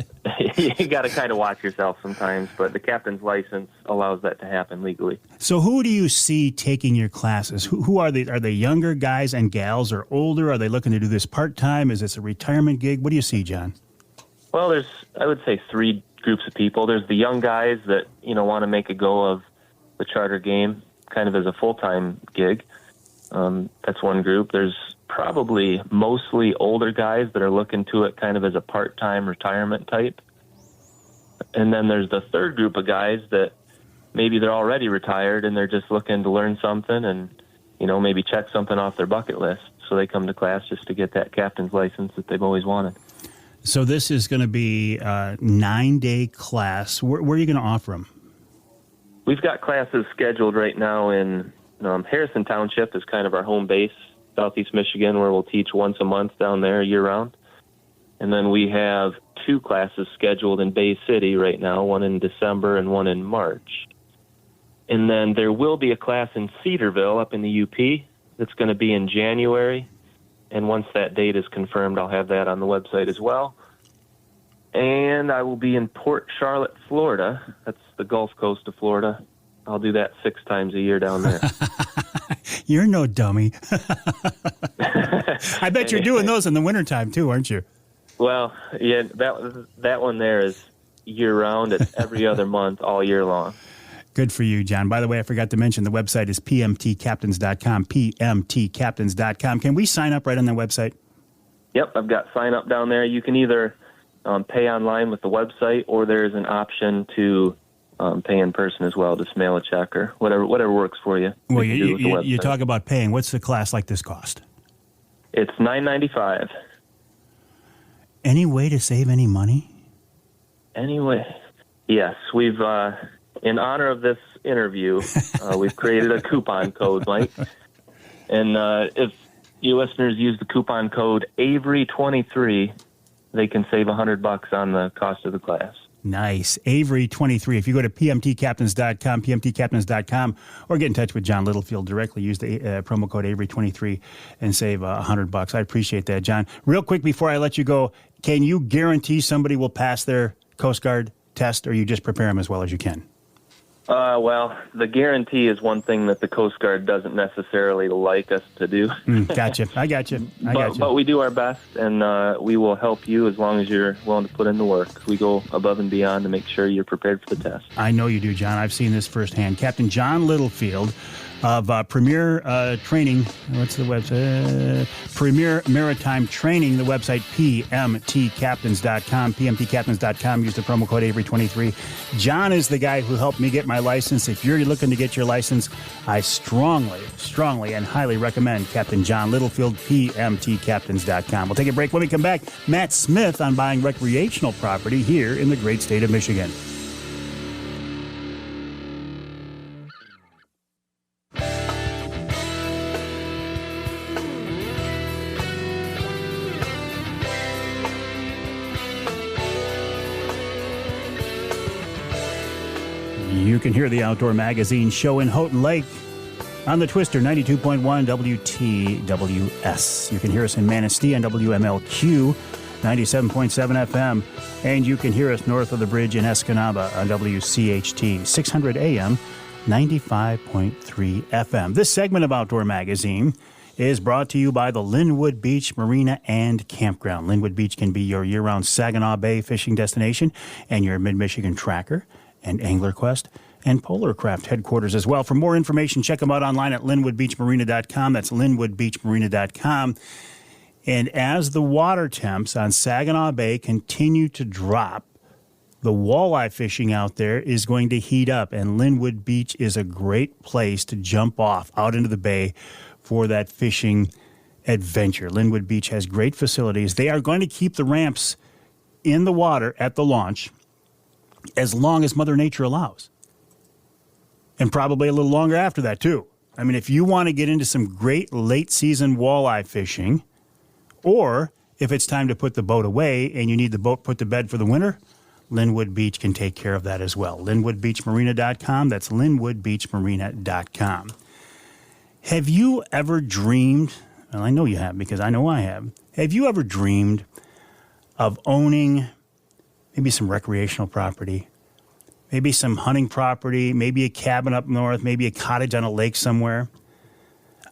kind of watch yourself sometimes, but the captain's license allows that to happen legally. So who do you see taking your classes? Who are they? Are they younger guys and gals or older? Are they looking to do this part-time? Is this a retirement gig? What do you see, John? Well, there's, I would say, 3 groups of people. There's the young guys that, want to make a go of the charter game kind of as a full-time gig. That's one group. There's probably mostly older guys that are looking to it kind of as a part-time retirement type. And then there's the third group of guys that maybe they're already retired and they're just looking to learn something and, maybe check something off their bucket list. So they come to class just to get that captain's license that they've always wanted. So this is going to be a 9-day class. Where are you going to offer them? We've got classes scheduled right now in Harrison Township is kind of our home base, Southeast Michigan, where we'll teach once a month down there year-round. And then we have 2 classes scheduled in Bay City right now, one in December and one in March. And then there will be a class in Cedarville up in the UP that's going to be in January. And once that date is confirmed, I'll have that on the website as well. And I will be in Port Charlotte, Florida. That's the Gulf Coast of Florida. I'll do that 6 times a year down there. You're no dummy. I bet you're doing those in the wintertime too, aren't you? Well, yeah, that one there is year-round. It's every other month, all year long. Good for you, John. By the way, I forgot to mention the website is pmtcaptains.com, pmtcaptains.com. Can we sign up right on that website? Yep, I've got sign up down there. You can either pay online with the website, or there's an option to pay in person as well, just mail a check or whatever works for you. Well, you talk about paying. What's the class like this cost? It's $9.95. Any way to save any money? Anyway, yes. We've, in honor of this interview, we've created a coupon code, Mike. And if you listeners use the coupon code Avery23, they can save $100 on the cost of the class. Nice. Avery23. If you go to pmtcaptains.com, pmtcaptains.com, or get in touch with John Littlefield directly, use the promo code Avery23 and save $100. I appreciate that, John. Real quick before I let you go, can you guarantee somebody will pass their Coast Guard test, or you just prepare them as well as you can? Well, the guarantee is one thing that the Coast Guard doesn't necessarily like us to do. Gotcha. I got you. But we do our best, and we will help you as long as you're willing to put in the work. We go above and beyond to make sure you're prepared for the test. I know you do, John. I've seen this firsthand. Captain John Littlefield of Premier Training. What's the website? Premier Maritime Training. The website, pmtcaptains.com. pmtcaptains.com. Use the promo code Avery23. John is the guy who helped me get my license. If you're looking to get your license, I strongly and highly recommend Captain John Littlefield, pmtcaptains.com. We'll take a break. When we come back, Matt Smith on buying recreational property here in the great state of Michigan. You can hear the Outdoor Magazine show in Houghton Lake on the Twister 92.1 WTWS. You can hear us in Manistee on WMLQ 97.7 FM, and you can hear us north of the bridge in Escanaba on WCHT 600 AM 95.3 FM. This segment of Outdoor Magazine is brought to you by the Linwood Beach Marina and Campground. Linwood Beach can be your year-round Saginaw Bay fishing destination and your Mid-Michigan tracker and Angler Quest and Polar Craft headquarters as well. For more information, check them out online at linwoodbeachmarina.com. That's linwoodbeachmarina.com. And as the water temps on Saginaw Bay continue to drop, the walleye fishing out there is going to heat up, and Linwood Beach is a great place to jump off out into the bay for that fishing adventure. Linwood Beach has great facilities. They are going to keep the ramps in the water at the launch as long as Mother Nature allows. And probably a little longer after that, too. I mean, if you want to get into some great late-season walleye fishing, or if it's time to put the boat away and you need the boat put to bed for the winter, Linwood Beach can take care of that as well. LinwoodBeachMarina.com. That's LinwoodBeachMarina.com. Have you ever dreamed, well, I know you have because I know I have you ever dreamed of owning maybe some recreational property, maybe some hunting property, maybe a cabin up north, maybe a cottage on a lake somewhere?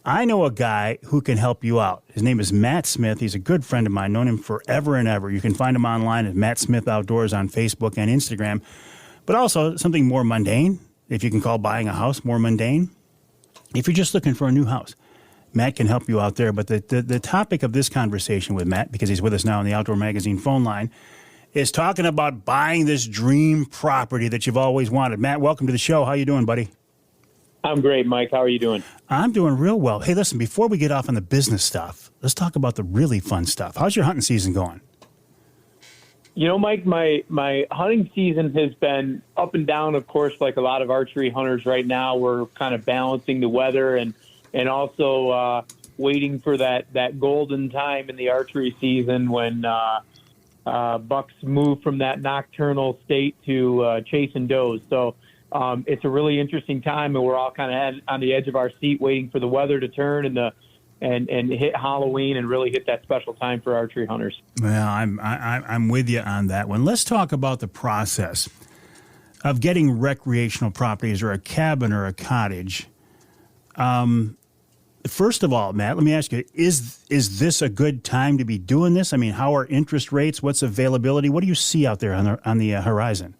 I know a guy who can help you out. His name is Matt Smith. He's a good friend of mine, known him forever and ever. You can find him online at Matt Smith Outdoors on Facebook and Instagram. But also something more mundane, if you can call buying a house more mundane. If you're just looking for a new house, Matt can help you out there. But the topic of this conversation with Matt, because he's with us now on the Outdoor Magazine phone line, is talking about buying this dream property that you've always wanted. Matt, welcome to the show. How you doing, buddy? I'm great, Mike. How are you doing? I'm doing real well. Hey, listen, before we get off on the business stuff, let's talk about the really fun stuff. How's your hunting season going? You know, Mike, my hunting season has been up and down, of course, like a lot of archery hunters right now. We're kind of balancing the weather and also waiting for that golden time in the archery season when bucks move from that nocturnal state to chasing does. So it's a really interesting time, and we're all kind of on the edge of our seat waiting for the weather to turn and hit Halloween and really hit that special time for archery hunters. Well, I'm with you on that one. Let's talk about the process of getting recreational properties or a cabin or a cottage. First of all, Matt, let me ask you, is this a good time to be doing this? I mean, how are interest rates? What's availability? What do you see out there on the horizon?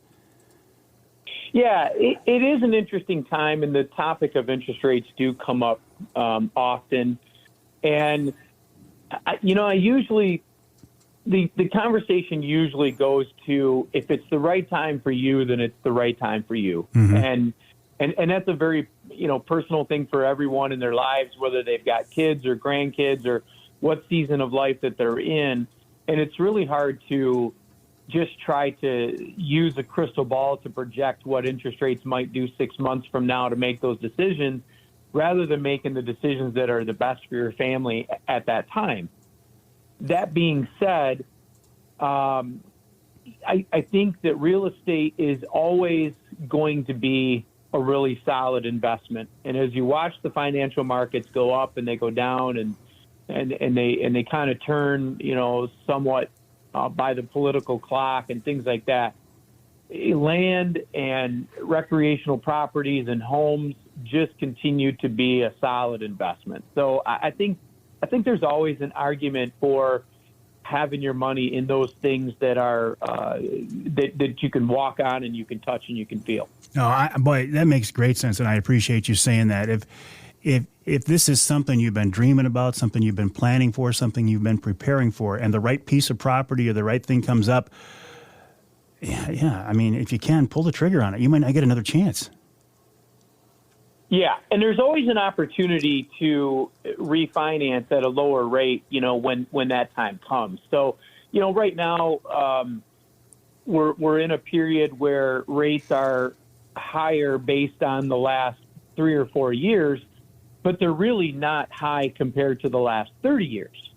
Yeah, it is an interesting time, and the topic of interest rates do come up often. And, I usually, the conversation usually goes to, if it's the right time for you, then it's the right time for you. Mm-hmm. And that's a very, personal thing for everyone in their lives, whether they've got kids or grandkids or what season of life that they're in. And it's really hard to just try to use a crystal ball to project what interest rates might do 6 months from now to make those decisions, rather than making the decisions that are the best for your family at that time. That being said, I think that real estate is always going to be a really solid investment. And as you watch the financial markets go up and they go down and they kind of turn, somewhat by the political clock and things like that, land and recreational properties and homes just continue to be a solid investment. So I think there's always an argument for having your money in those things that are that you can walk on and you can touch and you can feel. No, boy, that makes great sense, and I appreciate you saying that. If this is something you've been dreaming about, something you've been planning for, something you've been preparing for, and the right piece of property or the right thing comes up, yeah. I mean, if you can pull the trigger on it, you might not get another chance. Yeah, and there's always an opportunity to refinance at a lower rate, when that time comes. So, right now we're in a period where rates are higher based on the last 3 or 4 years, but they're really not high compared to the last 30 years.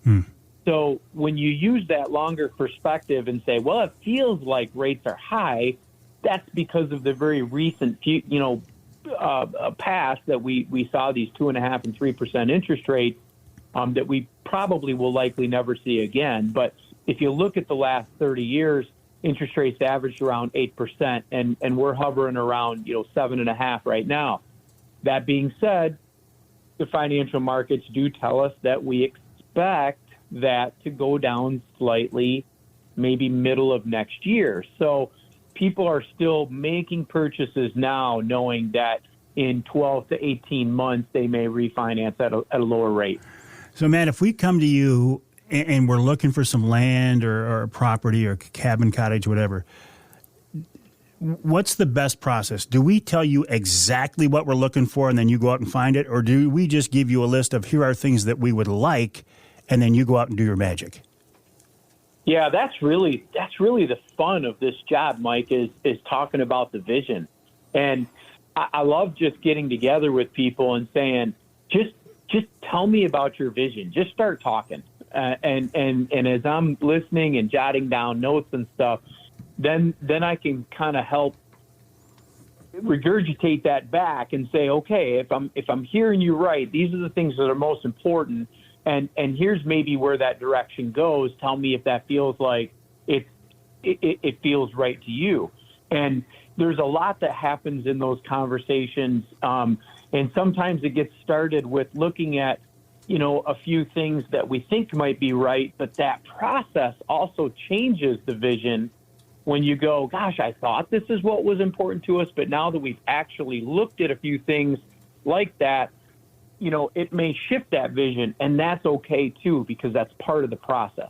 So when you use that longer perspective and say, well, it feels like rates are high, that's because of the very recent, past that we saw these 2.5% and 3% interest rates that we probably will likely never see again. But if you look at the last 30 years, interest rates averaged around 8%, and we're hovering around 7.5% right now. That being said, the financial markets do tell us that we expect that to go down slightly, maybe middle of next year. So people are still making purchases now, knowing that in 12 to 18 months they may refinance at a lower rate. So, Matt, if we come to you and we're looking for some land or property or cabin, cottage, whatever, what's the best process? Do we tell you exactly what we're looking for and then you go out and find it? Or do we just give you a list of here are things that we would like and then you go out and do your magic? Yeah, that's really the fun of this job, Mike, is talking about the vision. And I love just getting together with people and saying, just tell me about your vision. Just start talking. And as I'm listening and jotting down notes and stuff, then I can kind of help regurgitate that back and say, okay, if I'm hearing you right, these are the things that are most important. And here's maybe where that direction goes. Tell me if that feels like it feels right to you. And there's a lot that happens in those conversations. And sometimes it gets started with looking at, a few things that we think might be right, but that process also changes the vision when you go, gosh, I thought this is what was important to us, but now that we've actually looked at a few things like that, it may shift that vision, and that's okay too, because that's part of the process.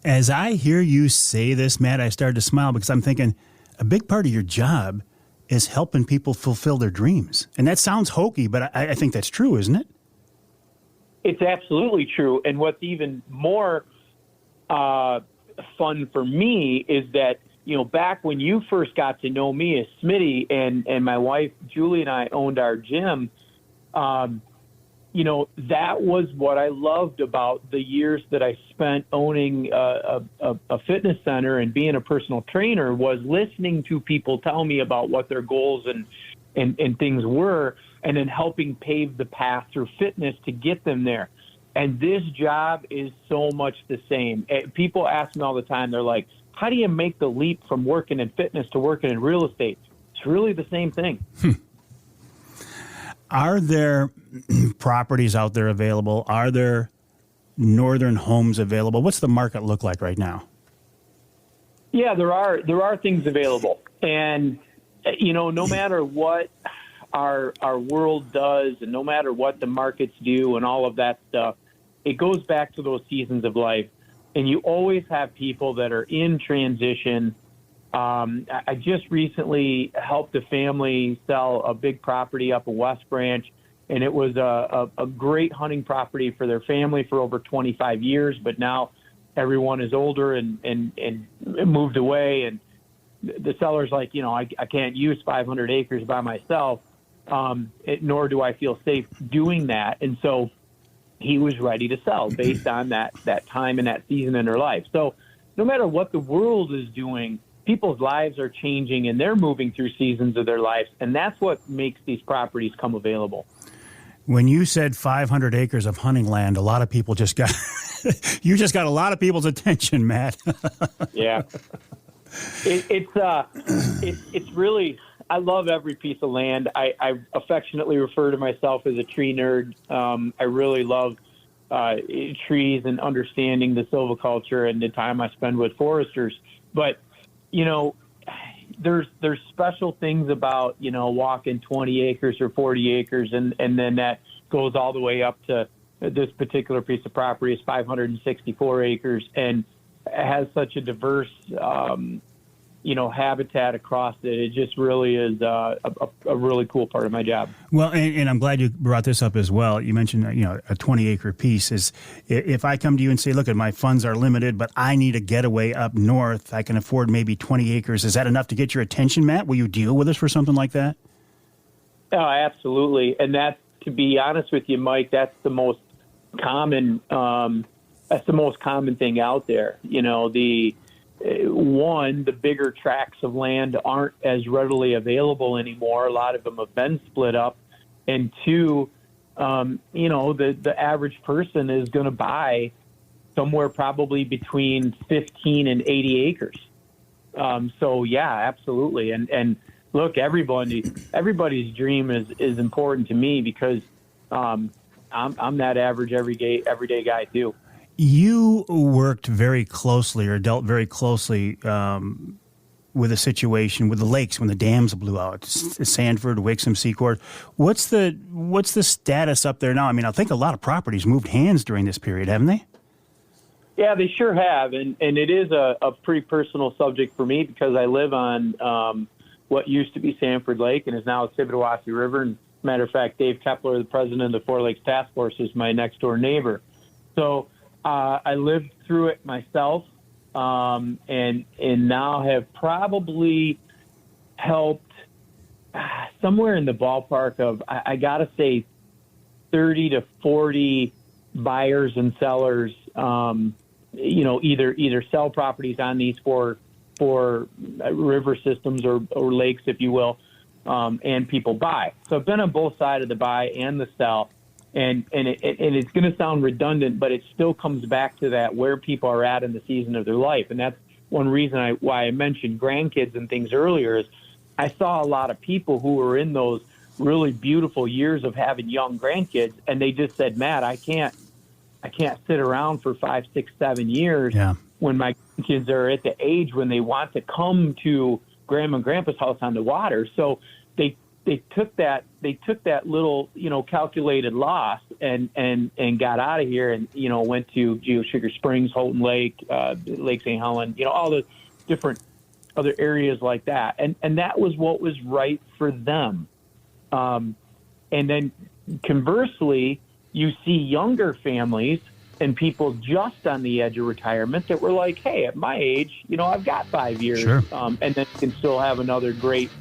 As I hear you say this, Matt, I started to smile because I'm thinking a big part of your job is helping people fulfill their dreams. And that sounds hokey, but I think that's true, isn't it? It's absolutely true. And what's even more fun for me is that, back when you first got to know me as Smitty and my wife, Julie, and I owned our gym, that was what I loved about the years that I spent owning a fitness center and being a personal trainer, was listening to people tell me about what their goals and things were, and then helping pave the path through fitness to get them there. And this job is so much the same. People ask me all the time, they're like, how do you make the leap from working in fitness to working in real estate? It's really the same thing. Are there properties out there available? Are there northern homes available? What's the market look like right now? Yeah, there are things available. And, no matter what our world does and no matter what the markets do and all of that stuff, it goes back to those seasons of life. And you always have people that are in transition. I just recently helped a family sell a big property up in West Branch, and it was a great hunting property for their family for over 25 years. But now everyone is older and moved away, and the seller's like, I can't use 500 acres by myself, nor do I feel safe doing that. And so he was ready to sell based on that time and that season in their life. So no matter what the world is doing, people's lives are changing and they're moving through seasons of their lives. And that's what makes these properties come available. When you said 500 acres of hunting land, a lot of people you just got a lot of people's attention, Matt. Yeah. It's really, I love every piece of land. I affectionately refer to myself as a tree nerd. I really love trees and understanding the silviculture and the time I spend with foresters. But, there's special things about, walking 20 acres or 40 acres, and then that goes all the way up to this particular piece of property is 564 acres and has such a diverse, habitat across it. It just really is a really cool part of my job. Well, and I'm glad you brought this up as well. You mentioned, a 20-acre piece is, if I come to you and say, look, my funds are limited, but I need a getaway up north, I can afford maybe 20 acres. Is that enough to get your attention, Matt? Will you deal with us for something like that? Oh, absolutely. And that, to be honest with you, Mike, that's the most common thing out there. The bigger tracts of land aren't as readily available anymore. A lot of them have been split up. And two, the average person is going to buy somewhere probably between 15 and 80 acres. So yeah, absolutely. And look, everybody's dream is important to me because I'm that average everyday guy too. You worked very closely or dealt very closely with a situation with the lakes when the dams blew out, Sanford, Wixom, Secord. What's the status up there now? I mean, I think a lot of properties moved hands during this period, haven't they? Yeah, they sure have, and it is a pretty personal subject for me because I live on what used to be Sanford Lake and is now Sibbitawasi River. And matter of fact, Dave Kepler, the president of the Four Lakes Task Force, is my next door neighbor. So I lived through it myself, and now have probably helped somewhere in the ballpark of, I got to say, 30 to 40 buyers and sellers, either sell properties on these four river systems or lakes, if you will, and people buy. So I've been on both sides of the buy and the sell. And it's going to sound redundant, but it still comes back to that where people are at in the season of their life. And that's one reason why I mentioned grandkids and things earlier is I saw a lot of people who were in those really beautiful years of having young grandkids, and they just said, Matt, I can't sit around for 5, 6, 7 years when my kids are at the age when they want to come to grandma and grandpa's house on the water. So they took that little, calculated loss and got out of here and, went to Sugar Springs, Houghton Lake, Lake St. Helen, all the different other areas like that. And that was what was right for them. And then conversely, you see younger families and people just on the edge of retirement that were like, hey, at my age, I've got 5 years, sure. And then can still have another great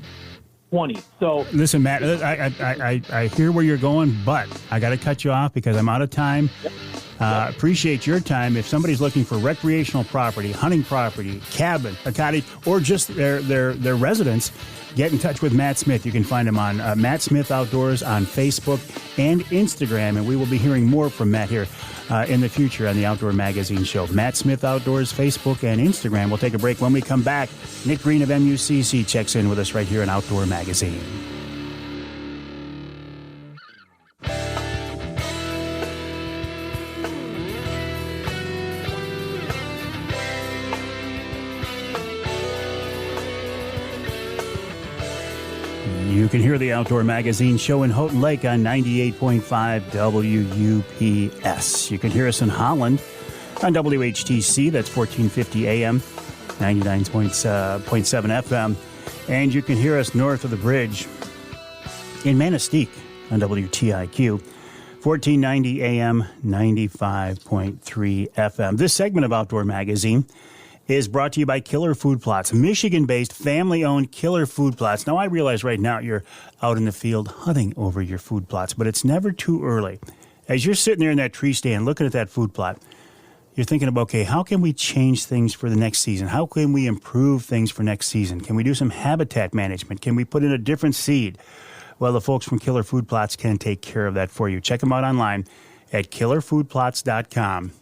20. So listen, Matt, I hear where you're going, but I got to cut you off because I'm out of time. Yep. Appreciate your time. If somebody's looking for recreational property, hunting property, cabin, a cottage, or just their residence, get in touch with Matt Smith. You can find him on Matt Smith Outdoors on Facebook and Instagram, and we will be hearing more from Matt here in the future on the Outdoor Magazine Show. Matt Smith Outdoors, Facebook and Instagram. We'll take a break. When we come back, Nick Green of MUCC checks in with us right here on Outdoor Magazine. You can hear the Outdoor Magazine Show in Houghton Lake on 98.5 WUPS. You can hear us in Holland on WHTC, that's 1450 AM, 99.7 FM. And you can hear us north of the bridge in Manistee on WTIQ, 1490 AM, 95.3 FM. This segment of Outdoor Magazine is brought to you by Killer Food Plots, Michigan-based, family-owned Killer Food Plots. Now, I realize right now you're out in the field hunting over your food plots, but it's never too early. As you're sitting there in that tree stand looking at that food plot, you're thinking about, okay, how can we change things for the next season? How can we improve things for next season? Can we do some habitat management? Can we put in a different seed? Well, the folks from Killer Food Plots can take care of that for you. Check them out online at killerfoodplots.com.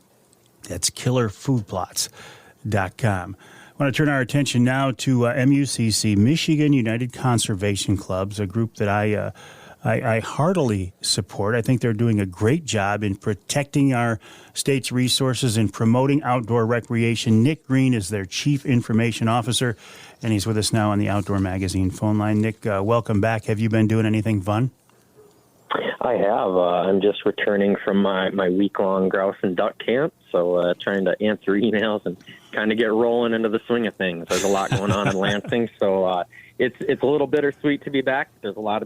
That's killerfoodplots.com. want to turn our attention now to MUCC, Michigan United Conservation Clubs, a group that I heartily support. I think they're doing a great job in protecting our state's resources and promoting outdoor recreation. Nick Green is their Chief Information Officer, and he's with us now on the Outdoor Magazine phone line. Nick, welcome back. Have you been doing anything fun? I have. I'm just returning from my week-long grouse and duck camp, so trying to answer emails and kind of get rolling into the swing of things. There's a lot going on in Lansing, so it's a little bittersweet to be back. There's a lot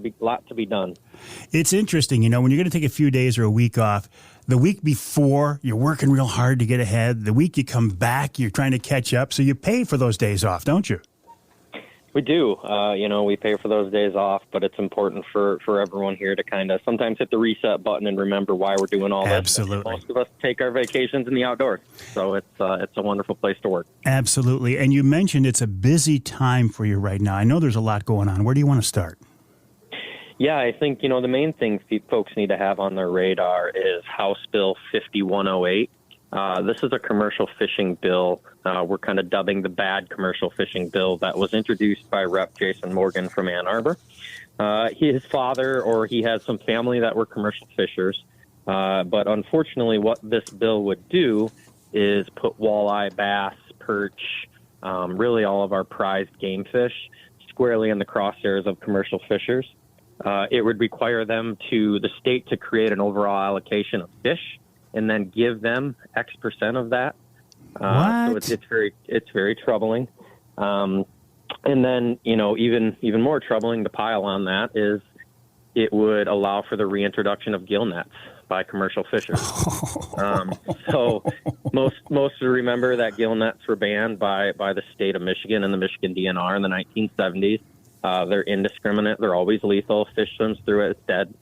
to be done. It's interesting, when you're going to take a few days or a week off, the week before, you're working real hard to get ahead. The week you come back, you're trying to catch up, so you pay for those days off, don't you? We do. We pay for those days off, but it's important for everyone here to kind of sometimes hit the reset button and remember why we're doing all this. Absolutely. Most of us take our vacations in the outdoors, so it's a wonderful place to work. Absolutely. And you mentioned it's a busy time for you right now. I know there's a lot going on. Where do you want to start? Yeah, I think, the main thing folks need to have on their radar is House Bill 5108. This is a commercial fishing bill. We're kind of dubbing the bad commercial fishing bill that was introduced by Rep. Jason Morgan from Ann Arbor. His father, or he has some family that were commercial fishers. But unfortunately, what this bill would do is put walleye, bass, perch, really all of our prized game fish squarely in the crosshairs of commercial fishers. It would require the state to create an overall allocation of fish and then give them X percent of that. So it's very troubling. And then, even more troubling to pile on that is it would allow for the reintroduction of gill nets by commercial fishers. So most remember that gill nets were banned by the state of Michigan and the Michigan DNR in the 1970s. They're indiscriminate. They're always lethal. Fish swims through it, it's dead.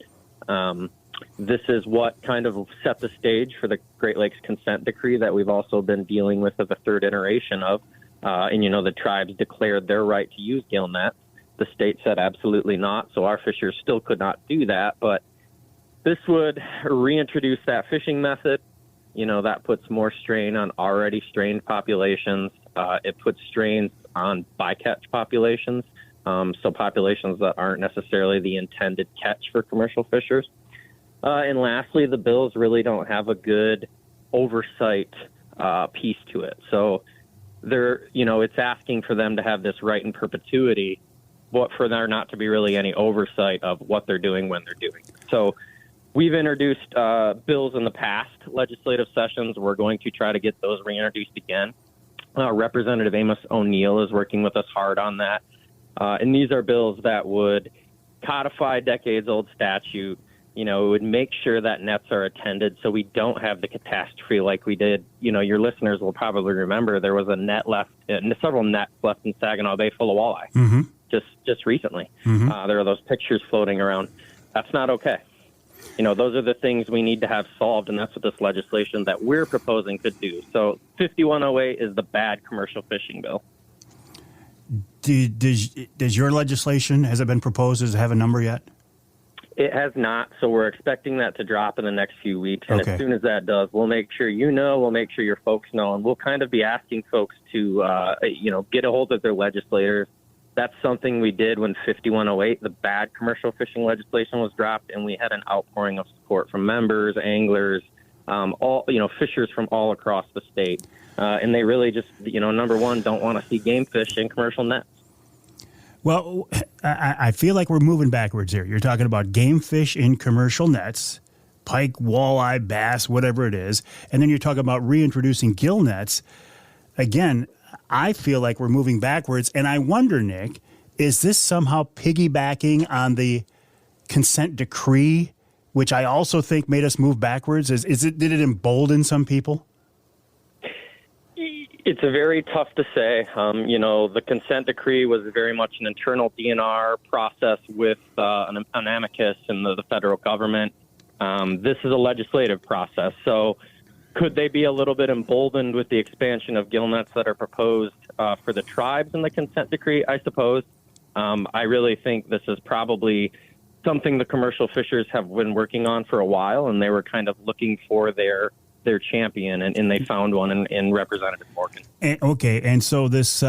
This is what kind of set the stage for the Great Lakes Consent Decree that we've also been dealing with the third iteration of. The tribes declared their right to use gill nets. The state said absolutely not, so our fishers still could not do that. But this would reintroduce that fishing method. That puts more strain on already strained populations. It puts strains on bycatch populations, so populations that aren't necessarily the intended catch for commercial fishers. And lastly, the bills really don't have a good oversight piece to it. So it's asking for them to have this right in perpetuity, but for there not to be really any oversight of what they're doing when they're doing it. So we've introduced bills in the past legislative sessions. We're going to try to get those reintroduced again. Representative Amos O'Neill is working with us hard on that. And these are bills that would codify decades-old statute. It would make sure that nets are attended so we don't have the catastrophe like we did. Your listeners will probably remember there was several nets left in Saginaw Bay full of walleye just recently. There are those pictures floating around. That's not okay. Those are the things we need to have solved, and that's what this legislation that we're proposing could do. So 5108 is the bad commercial fishing bill. Does your legislation, has it been proposed, does it have a number yet? It has not, so we're expecting that to drop in the next few weeks. And Okay. As soon as that does, we'll make sure we'll make sure your folks know, and we'll kind of be asking folks to, get a hold of their legislators. That's something we did when 5108, the bad commercial fishing legislation, was dropped, and we had an outpouring of support from members, anglers, fishers from all across the state. And they really just, number one, don't want to see game fish in commercial nets. Well, I feel like we're moving backwards here. You're talking about game fish in commercial nets, pike, walleye, bass, whatever it is, and then you're talking about reintroducing gill nets. Again, I feel like we're moving backwards, and I wonder, Nick, is this somehow piggybacking on the consent decree, which I also think made us move backwards? Did it embolden some people? It's a very tough to say. The consent decree was very much an internal DNR process with an amicus in the federal government. This is a legislative process. So could they be a little bit emboldened with the expansion of gill nets that are proposed for the tribes in the consent decree? I suppose. I really think this is probably something the commercial fishers have been working on for a while, and they were kind of looking for their their champion, and they found one in Representative Morgan. And so this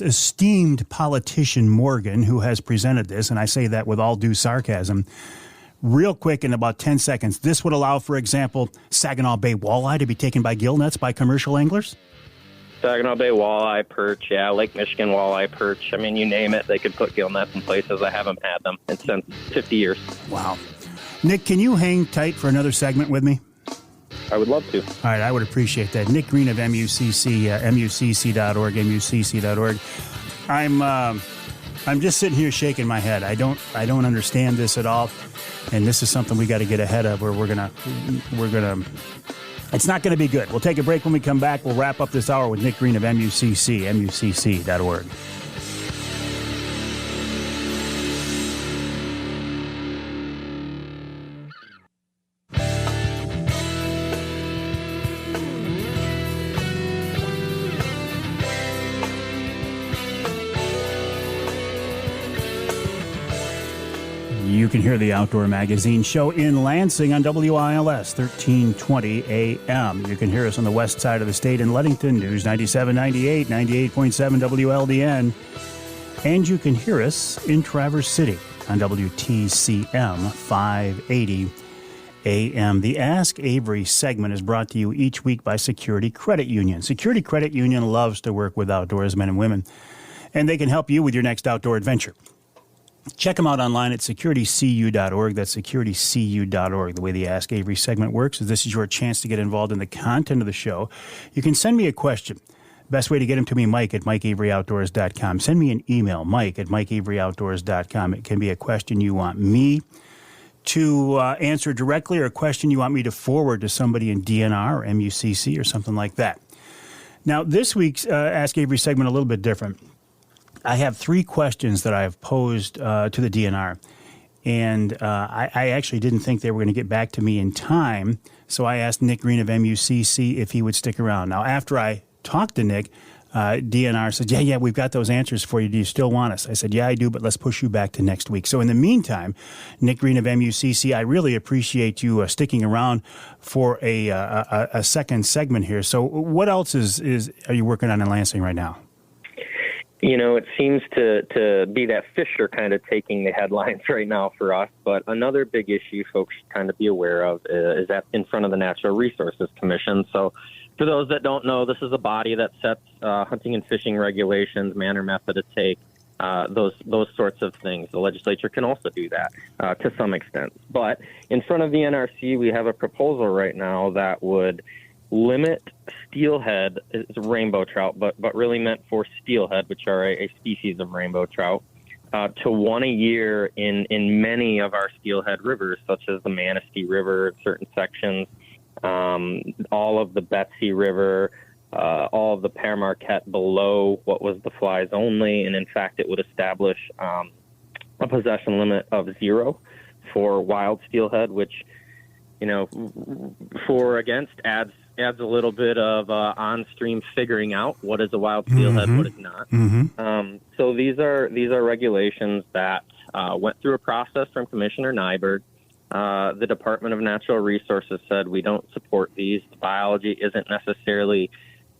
esteemed politician Morgan, who has presented this, and I say that with all due sarcasm, real quick in about 10 seconds, this would allow, for example, Saginaw Bay walleye to be taken by gill nets by commercial anglers? Saginaw Bay walleye, perch, Lake Michigan walleye, perch. I mean, you name it, they could put gill nets in places. I haven't had them since 50 years. Wow. Nick, can you hang tight for another segment with me? I would love to. All right, I would appreciate that. Nick Green of MUCC, MUCC.org, MUCC.org. I'm just sitting here shaking my head. I don't understand this at all, and this is something we got to get ahead of. Where we're gonna. It's not going to be good. We'll take a break. When we come back, we'll wrap up this hour with Nick Green of MUCC, MUCC.org. You can hear the Outdoor Magazine show in Lansing on WILS 1320 AM. You can hear us on the west side of the state in Ludington, News 97.98, 98.7 WLDN. And you can hear us in Traverse City on WTCM 580 AM. The Ask Avery segment is brought to you each week by Security Credit Union. Security Credit Union loves to work with outdoorsmen and women, and they can help you with your next outdoor adventure. Check them out online at securitycu.org. That's securitycu.org. The way the Ask Avery segment works is this is your chance to get involved in the content of the show. You can send me a question. Best way to get them to me, Mike at MikeAveryOutdoors.com. Send me an email, Mike at MikeAveryOutdoors.com. It can be a question you want me to answer directly or a question you want me to forward to somebody in DNR or MUCC or something like that. Now, this week's Ask Avery segment a little bit different. I have 3 questions that I have posed to the DNR, and I actually didn't think they were going to get back to me in time, so I asked Nick Green of MUCC if he would stick around. Now, after I talked to Nick, DNR said, yeah, we've got those answers for you. Do you still want us? I said, yeah, I do, but let's push you back to next week. So in the meantime, Nick Green of MUCC, I really appreciate you sticking around for a second segment here. So what else are you working on in Lansing right now? You know, it seems to be that fish are kind of taking the headlines right now for us. But another big issue folks should kind of be aware of is that in front of the Natural Resources Commission. So for those that don't know, this is a body that sets hunting and fishing regulations, manner, method of take, those sorts of things. The legislature can also do that to some extent. But in front of the NRC, we have a proposal right now that would limit steelhead, it's rainbow trout, but really meant for steelhead, which are a species of rainbow trout, to 1 a year in many of our steelhead rivers, such as the Manistee River, certain sections, all of the Betsy River, all of the Pere Marquette below what was the flies only. And in fact, it would establish a possession limit of 0 for wild steelhead, which, you know, for against adds a little bit of on-stream figuring out what is a wild steelhead, what is not. So these are regulations that went through a process from Commissioner Nyberg. The Department of Natural Resources said we don't support these. The biology isn't necessarily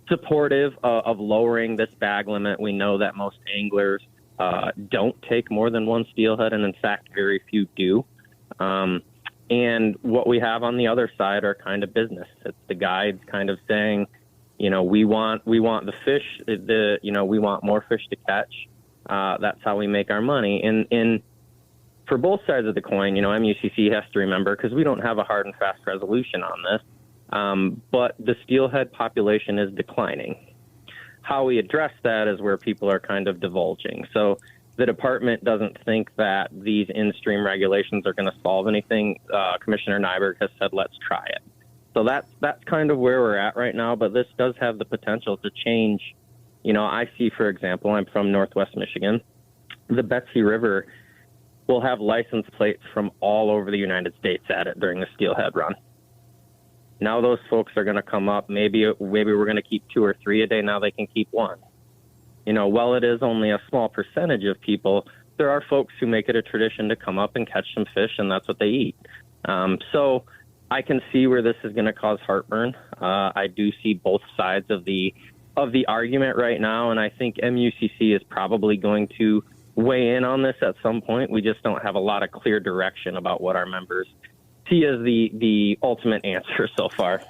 supportive of lowering this bag limit. We know that most anglers don't take more than 1 steelhead, and in fact, very few do. And what we have on the other side are kind of business. It's the guides kind of saying, you know, we want the fish, we want more fish to catch. That's how we make our money. And for both sides of the coin, you know, MUCC has to remember, because we don't have a hard and fast resolution on this, but the steelhead population is declining. How we address that is where people are kind of divulging. So the department doesn't think that these in-stream regulations are going to solve anything. Commissioner Nyberg has said, let's try it. So that's kind of where we're at right now, but this does have the potential to change. You know, I see, for example, I'm from Northwest Michigan. The Betsy River will have license plates from all over the United States at it during the steelhead run. Now those folks are going to come up. Maybe we're going to keep 2 or 3 a day. Now they can keep 1. You know, while it is only a small percentage of people, there are folks who make it a tradition to come up and catch some fish, and that's what they eat. So I can see where this is going to cause heartburn. I do see both sides of the argument right now, and I think MUCC is probably going to weigh in on this at some point. We just don't have a lot of clear direction about what our members see as the ultimate answer so far.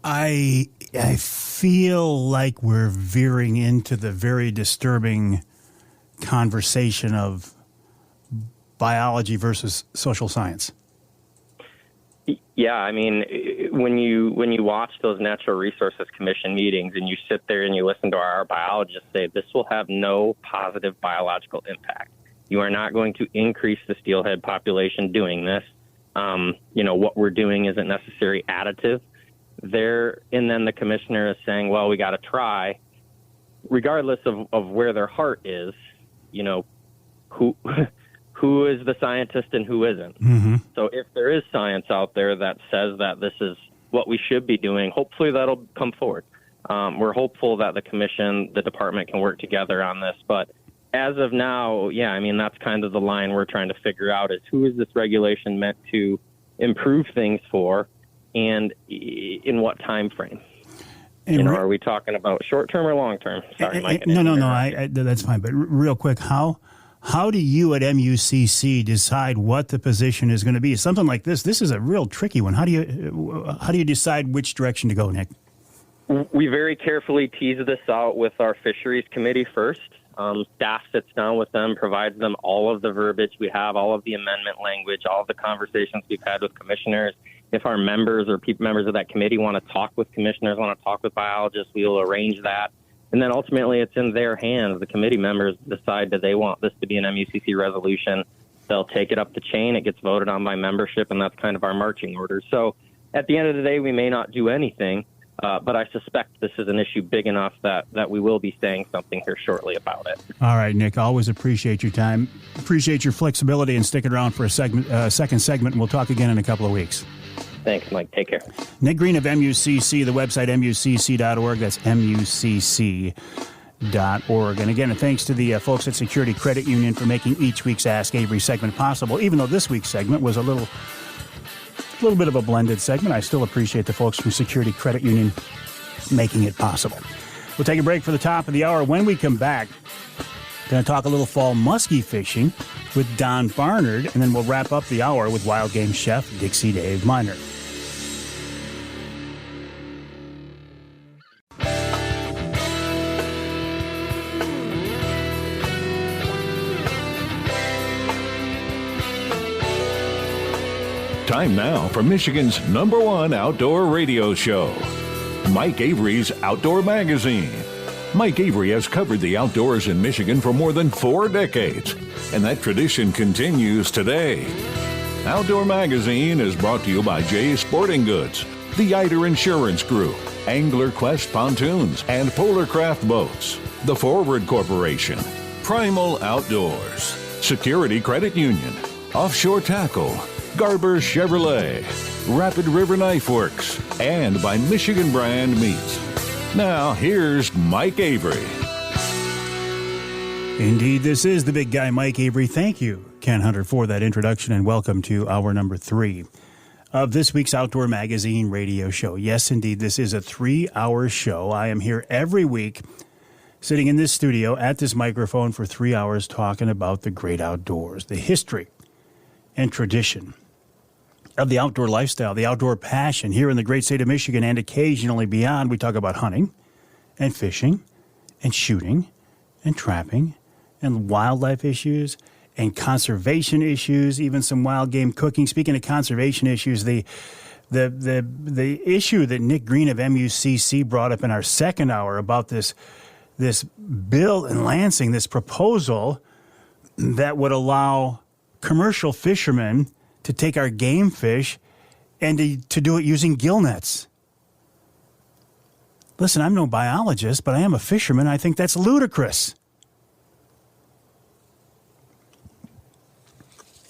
I feel like we're veering into the very disturbing conversation of biology versus social science. Yeah, I mean, when you watch those Natural Resources Commission meetings and you sit there and you listen to our biologists say this will have no positive biological impact. You are not going to increase the steelhead population doing this. What we're doing isn't necessarily additive. And then the commissioner is saying, well, we got to try, regardless of where their heart is, who is the scientist and who isn't. Mm-hmm. So if there is science out there that says that this is what we should be doing, hopefully that'll come forward. We're hopeful that the commission, the department can work together on this. But as of now, that's kind of the line we're trying to figure out is who is this regulation meant to improve things for and in what time frame? Are we talking about short term or long term? Sorry, Mike. No, that's fine. But real quick, how do you at MUCC decide what the position is going to be? Something like this is a real tricky one. How do you decide which direction to go, Nick? We very carefully tease this out with our fisheries committee first. Staff sits down with them, provides them all of the verbiage we have, all of the amendment language, all of the conversations we've had with commissioners. If our members or members of that committee want to talk with commissioners, want to talk with biologists, we will arrange that. And then ultimately it's in their hands. The committee members decide that they want this to be an MUCC resolution. They'll take it up the chain. It gets voted on by membership, and that's kind of our marching order. So at the end of the day, we may not do anything, but I suspect this is an issue big enough that we will be saying something here shortly about it. All right, Nick, always appreciate your time. Appreciate your flexibility and sticking around for a second segment, and we'll talk again in a couple of weeks. Thanks, Mike. Take care. Nick Green of MUCC, the website mucc.org. That's mucc.org. And again, thanks to the folks at Security Credit Union for making each week's Ask Avery segment possible. Even though this week's segment was a little bit of a blended segment, I still appreciate the folks from Security Credit Union making it possible. We'll take a break for the top of the hour. When we come back, going to talk a little fall muskie fishing with Don Barnard, and then we'll wrap up the hour with wild game chef Dixie Dave Minar. Time now for Michigan's #1 outdoor radio show, Mike Avery's Outdoor Magazine. Mike Avery has covered the outdoors in Michigan for more than 4 decades, and that tradition continues today. Outdoor Magazine is brought to you by Jay's Sporting Goods, the Eider Insurance Group, Angler Quest Pontoons and Polar Craft Boats, the Forward Corporation, Primal Outdoors, Security Credit Union, Offshore Tackle, Garber Chevrolet, Rapid River Knife Works, and by Michigan Brand Meats. Now, here's Mike Avery. Indeed, this is the big guy, Mike Avery. Thank you, Ken Hunter, for that introduction, and welcome to hour number 3 of this week's Outdoor Magazine radio show. Yes, indeed, this is a 3-hour show. I am here every week, sitting in this studio at this microphone for 3 hours talking about the great outdoors, the history and tradition of the outdoor lifestyle, the outdoor passion here in the great state of Michigan and occasionally beyond. We talk about hunting and fishing and shooting and trapping and wildlife issues and conservation issues, even some wild game cooking. Speaking of conservation issues, the issue that Nick Green of MUCC brought up in our second hour about this bill in Lansing, this proposal that would allow commercial fishermen to take our game fish and to do it using gill nets. Listen, I'm no biologist, but I am a fisherman. I think that's ludicrous.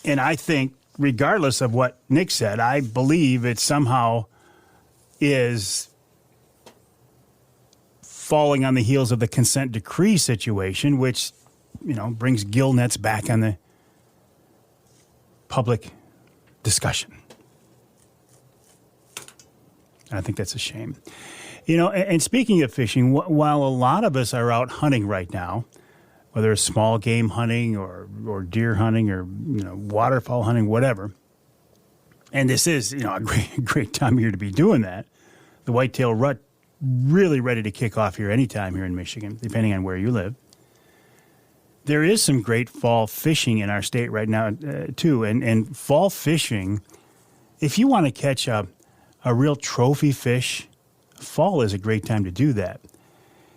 And I think, regardless of what Nick said, I believe it somehow is falling on the heels of the consent decree situation, which, brings gill nets back on the public discussion. I think that's a shame. You know, and speaking of fishing, while a lot of us are out hunting right now, whether it's small game hunting or deer hunting or, you know, waterfowl hunting, whatever, and this is, you know, a great time of year to be doing that. The whitetail rut really ready to kick off here anytime here in Michigan, depending on where you live. There is some great fall fishing in our state right now, too. And fall fishing, if you want to catch a real trophy fish, fall is a great time to do that.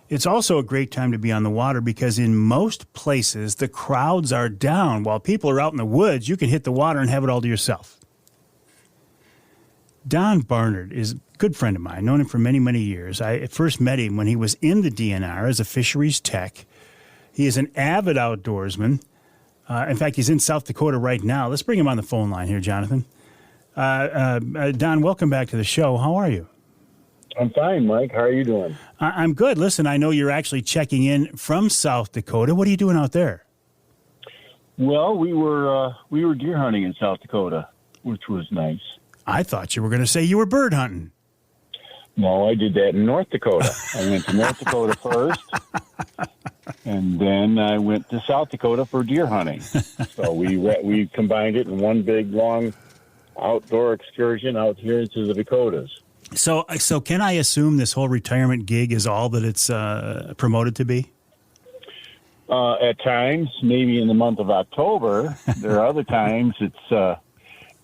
It's also a great time to be on the water because in most places, the crowds are down. While people are out in the woods, you can hit the water and have it all to yourself. Don Barnard is a good friend of mine, known him for many, many years. I first met him when he was in the DNR as a fisheries tech. He is an avid outdoorsman. In fact, he's in South Dakota right now. Let's bring him on the phone line here, Jonathan. Don, welcome back to the show. How are you? I'm fine, Mike. How are you doing? I'm good. Listen, I know you're actually checking in from South Dakota. What are you doing out there? Well, we were deer hunting in South Dakota, which was nice. I thought you were going to say you were bird hunting. No, I did that in North Dakota. I went to North Dakota first, and then I went to South Dakota for deer hunting. So we combined it in one big, long outdoor excursion out here into the Dakotas. So can I assume this whole retirement gig is all that it's promoted to be? At times, maybe in the month of October. There are other times it's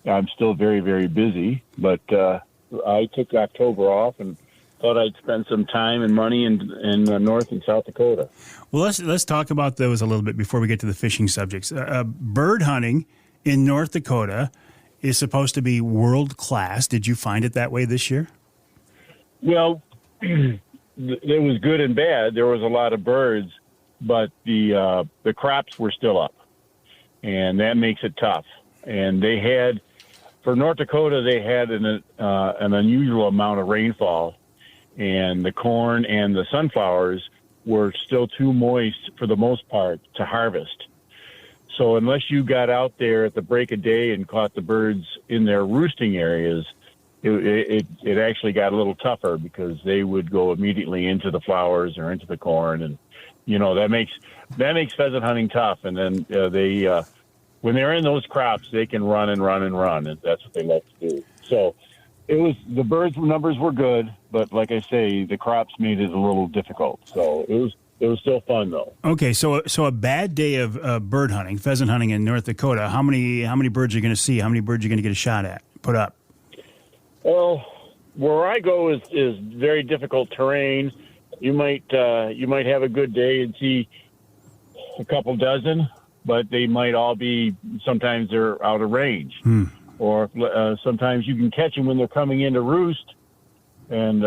I'm still very, very busy, but I took October off and thought I'd spend some time and money in North and South Dakota. Well, let's talk about those a little bit before we get to the fishing subjects. Bird hunting in North Dakota is supposed to be world class. Did you find it that way this year? Well, it was good and bad. There was a lot of birds, but the crops were still up, and that makes it tough. And they had, for North Dakota, they had an unusual amount of rainfall, and the corn and the sunflowers were still too moist for the most part to harvest. So unless you got out there at the break of day and caught the birds in their roosting areas, it actually got a little tougher because they would go immediately into the flowers or into the corn, and you know that makes pheasant hunting tough. And then when they're in those crops, they can run and run and run, and that's what they like to do. So the birds numbers were good, but like I say, the crops made it a little difficult. So it was still fun though. Okay, so a bad day of bird hunting, pheasant hunting in North Dakota. How many birds are you going to see? How many birds are you going to get a shot at? Put up. Well, where I go is very difficult terrain. You might have a good day and see a couple dozen, but they might all be, sometimes they're out of range. Or sometimes you can catch them when they're coming in to roost. And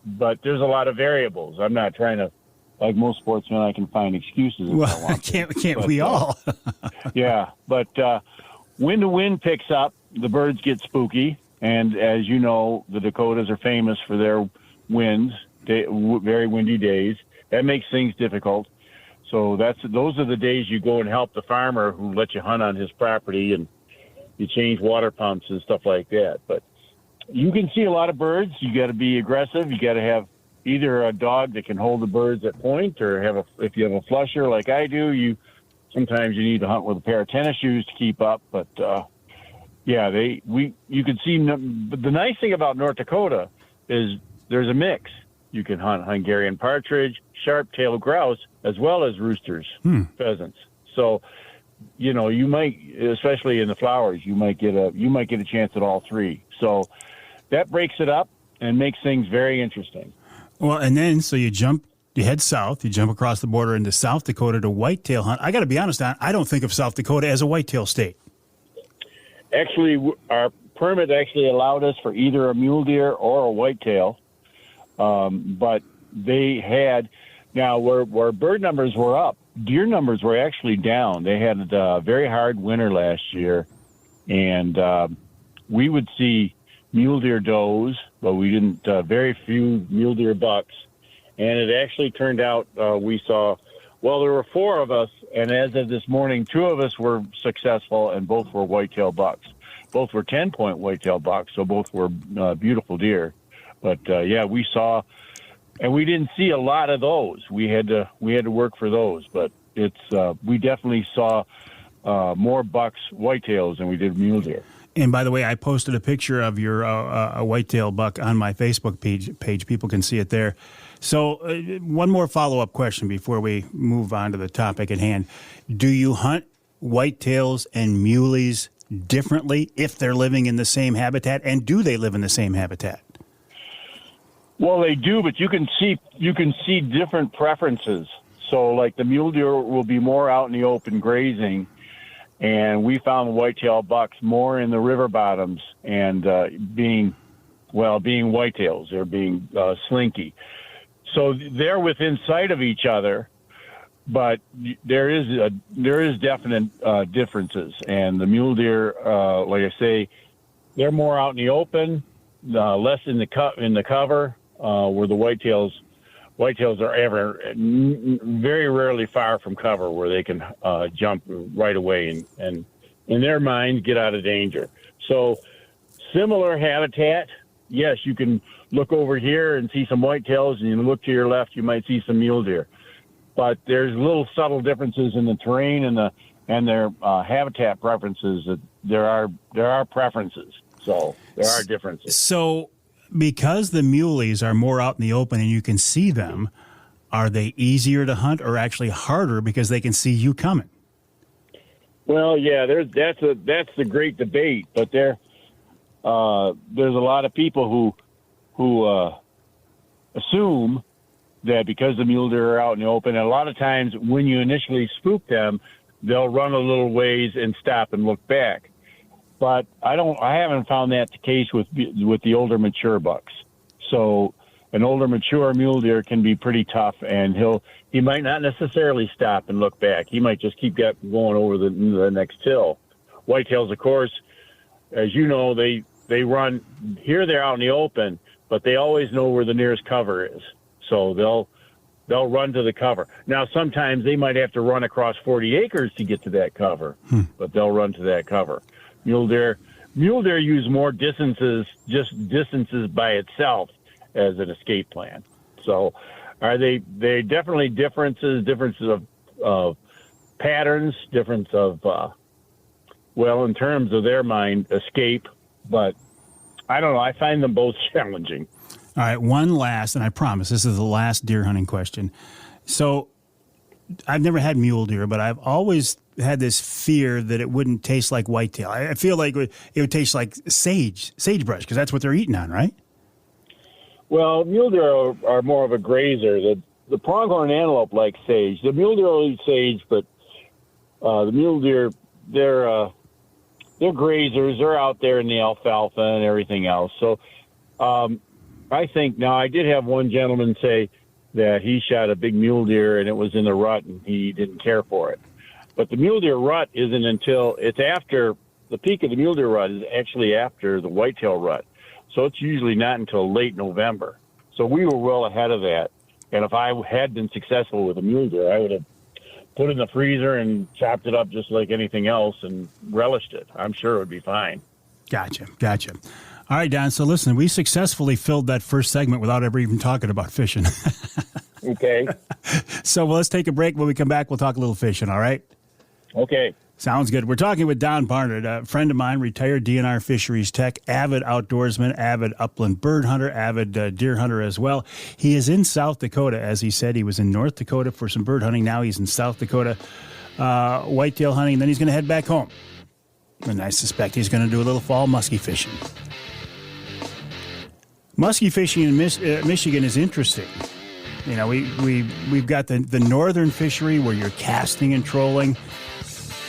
but there's a lot of variables. I'm not trying to, like most sportsmen, I can find excuses. Well, can't we all? Yeah, but when the wind picks up, the birds get spooky. And as you know, the Dakotas are famous for their winds, very windy days. That makes things difficult. So those are the days you go and help the farmer who lets you hunt on his property, and you change water pumps and stuff like that. But you can see a lot of birds. You got to be aggressive. You got to have either a dog that can hold the birds at point, or if you have a flusher like I do, sometimes you need to hunt with a pair of tennis shoes to keep up. But yeah, you can see. But the nice thing about North Dakota is there's a mix. You can hunt Hungarian partridge, sharp-tailed grouse, as well as roosters, pheasants. So, you know, you might, especially in the flowers, you might get a chance at all three. So that breaks it up and makes things very interesting. Well, and then so you head south, you jump across the border into South Dakota to whitetail hunt. I got to be honest, I don't think of South Dakota as a whitetail state. Actually, our permit actually allowed us for either a mule deer or a whitetail, but they had, now where bird numbers were up, deer numbers were actually down. They had a very hard winter last year, and we would see mule deer does, but we didn't, very few mule deer bucks. And it actually turned out we saw, well, there were 4 of us, and as of this morning, 2 of us were successful, and both were whitetail bucks. Both were 10-point whitetail bucks, so both were beautiful deer. But yeah, we saw, and we didn't see a lot of those. We had to work for those, but we definitely saw more bucks, whitetails than we did mule deer. And by the way, I posted a picture of your a whitetail buck on my Facebook page. People can see it there. So one more follow-up question before we move on to the topic at hand. Do you hunt whitetails and muleys differently if they're living in the same habitat? And do they live in the same habitat? Well, they do, but you can see different preferences. So like the mule deer will be more out in the open grazing, and we found whitetail bucks more in the river bottoms and being whitetails. They're being slinky. So they're within sight of each other, but there is definite differences. And the mule deer, like I say, they're more out in the open, less in the cover, where the whitetails are very rarely far from cover where they can jump right away and in their minds get out of danger. So similar habitat. Yes, you can look over here and see some whitetails, and you look to your left, you might see some mule deer. But there's little subtle differences in the terrain and their habitat preferences. That there are preferences. So there are differences. So because the muleys are more out in the open and you can see them, are they easier to hunt or actually harder because they can see you coming? Well, yeah, that's the great debate. But there's a lot of people who assume that because the mule deer are out in the open, and a lot of times when you initially spook them, they'll run a little ways and stop and look back. But I haven't found that the case with the older mature bucks. So an older mature mule deer can be pretty tough, and he might not necessarily stop and look back. He might just keep going over the next hill. Whitetails, of course, as you know, they run here. They're out in the open, but they always know where the nearest cover is. So they'll run to the cover. Now, sometimes they might have to run across 40 acres to get to that cover, but they'll run to that cover. Mule deer use more distances by itself as an escape plan. So are they definitely differences of patterns, difference of, in terms of their mind, escape, but I don't know. I find them both challenging. All right, one last, and I promise this is the last deer hunting question. So I've never had mule deer, but I've always had this fear that it wouldn't taste like whitetail. I feel like it would taste like sagebrush, because that's what they're eating on, right? Well, mule deer are more of a grazer. The pronghorn antelope like sage. The mule deer will eat sage, but the mule deer, they're grazers. They're out there in the alfalfa and everything else. So I think now I did have one gentleman say that he shot a big mule deer and it was in the rut and he didn't care for it. But the mule deer rut isn't until it's after the peak of the mule deer rut is actually after the whitetail rut. So it's usually not until late November. So we were well ahead of that. And if I had been successful with a mule deer, I would have put it in the freezer and chopped it up just like anything else and relished it. I'm sure it would be fine. Gotcha. All right, Don. So listen, we successfully filled that first segment without ever even talking about fishing. Okay. So let's take a break. When we come back, we'll talk a little fishing, all right? Okay. Sounds good. We're talking with Don Barnard, a friend of mine, retired DNR Fisheries Tech, avid outdoorsman, avid upland bird hunter, avid deer hunter as well. He is in South Dakota, as he said. He was in North Dakota for some bird hunting. Now he's in South Dakota whitetail hunting, and then he's going to head back home. And I suspect he's going to do a little fall muskie fishing. Muskie fishing in Michigan is interesting. You know, we've got the northern fishery where you're casting and trolling,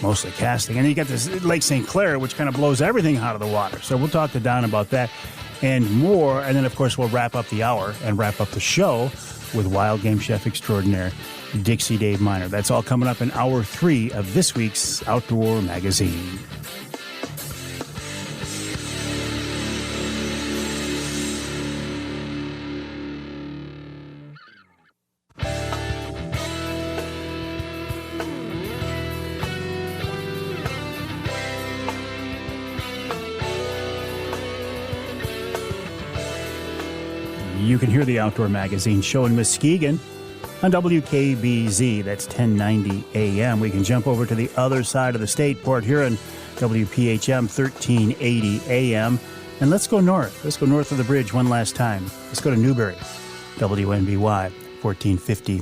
mostly casting. And you got this Lake St. Clair, which kind of blows everything out of the water. So we'll talk to Don about that and more. And then, of course, we'll wrap up the hour and wrap up the show with wild game chef extraordinaire Dixie Dave Minar. That's all coming up in hour 3 of this week's Outdoor Magazine. You can hear the Outdoor Magazine show in Muskegon on WKBZ. That's 1090 AM. We can jump over to the other side of the state, Port Huron, WPHM 1380 AM. And let's go north. Let's go north of the bridge one last time. Let's go to Newberry, WNBY 1450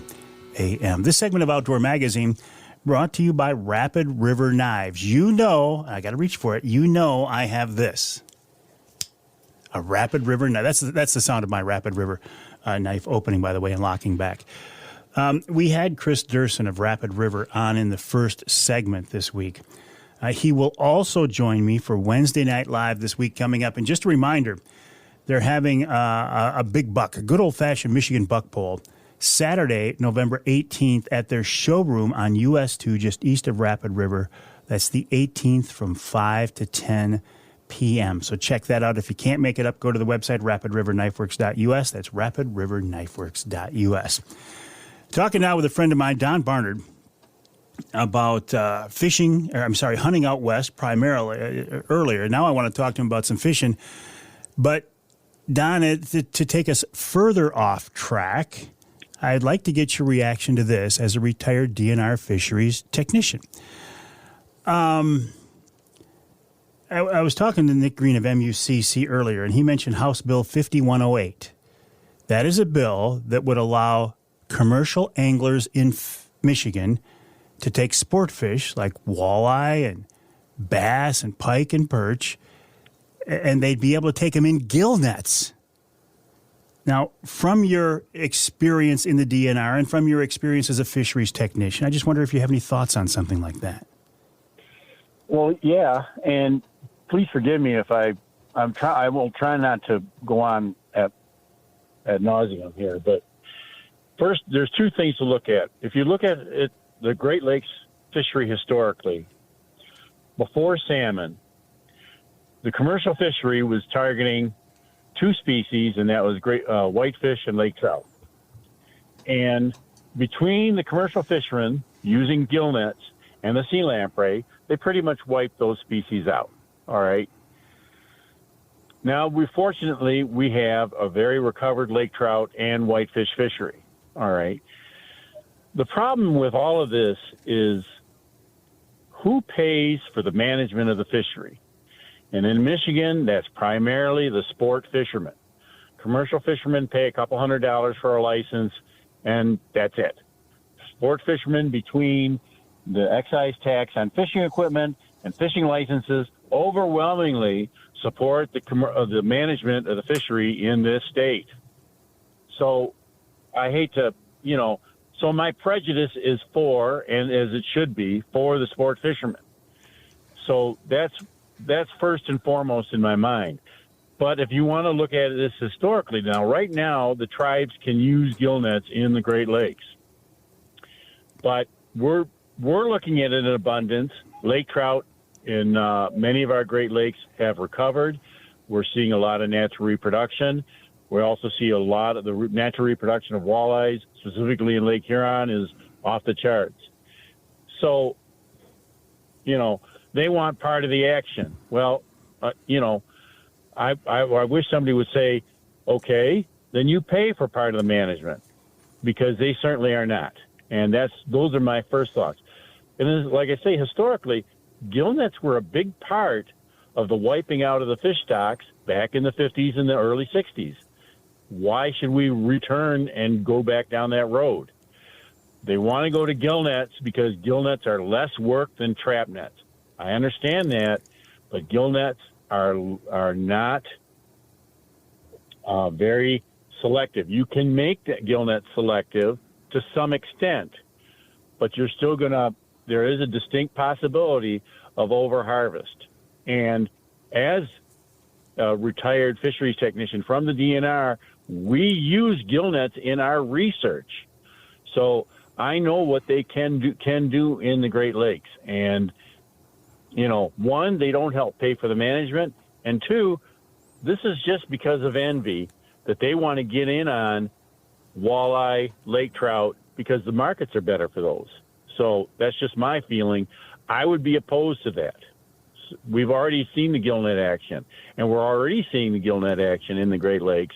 AM. This segment of Outdoor Magazine brought to you by Rapid River Knives. You know, I got to reach for it. You know I have this. A Rapid River knife. That's the sound of my Rapid River knife opening, by the way, and locking back. We had Kris Duerson of Rapid River on in the first segment this week. He will also join me for Wednesday Night Live this week coming up. And just a reminder, they're having a big buck, a good old-fashioned Michigan buck pole, Saturday, November 18th at their showroom on US 2, just east of Rapid River. That's the 18th from 5 to 10 p.m. So check that out. If you can't make it up, go to the website, rapidriverknifeworks.us. That's rapidriverknifeworks.us. Talking now with a friend of mine, Don Barnard, about hunting out west primarily earlier. Now I want to talk to him about some fishing. But, Don, to take us further off track, I'd like to get your reaction to this as a retired DNR Fisheries Technician. I was talking to Nick Green of MUCC earlier, and he mentioned House Bill 5108. That is a bill that would allow commercial anglers in Michigan to take sport fish like walleye and bass and pike and perch, and they'd be able to take them in gill nets. Now, from your experience in the DNR and from your experience as a fisheries technician, I just wonder if you have any thoughts on something like that. Well, yeah, and please forgive me if I will try not to go on ad nauseum here, but first, there's two things to look at. If you look at it, the Great Lakes fishery historically, before salmon, the commercial fishery was targeting two species, and that was whitefish and lake trout. And between the commercial fishermen using gill nets and the sea lamprey, they pretty much wiped those species out. All right. Now, fortunately, we have a very recovered lake trout and whitefish fishery. All right. The problem with all of this is who pays for the management of the fishery? And in Michigan, that's primarily the sport fishermen. Commercial fishermen pay a couple $100 for a license, and that's it. Sport fishermen, between the excise tax on fishing equipment and fishing licenses, overwhelmingly support the management of the fishery in this state. So I hate to, so my prejudice is for, and as it should be, for the sport fishermen. So that's first and foremost in my mind. But if you want to look at this historically now, right now, the tribes can use gill nets in the Great Lakes. But we're looking at it in abundance. Lake trout in many of our Great Lakes have recovered. We're seeing a lot of natural reproduction. We also see a lot of the natural reproduction of walleyes, specifically in Lake Huron, is off the charts. So, they want part of the action. Well, I wish somebody would say, okay, then you pay for part of the management, because they certainly are not. And those are my first thoughts. And then, like I say, historically, gill nets were a big part of the wiping out of the fish stocks back in the 50s and the early 60s. Why should we return and go back down that road? They want to go to gill nets because gill nets are less work than trap nets. I understand that, but gill nets are not very selective. You can make that gill net selective to some extent, but you're still there is a distinct possibility of overharvest. And as a retired fisheries technician from the DNR, we use gill nets in our research. So I know what they can do in the Great Lakes. And, one, they don't help pay for the management. And two, this is just because of envy that they want to get in on walleye, lake trout, because the markets are better for those. So that's just my feeling. I would be opposed to that. We've already seen the gill net action, and we're already seeing the gill net action in the Great Lakes.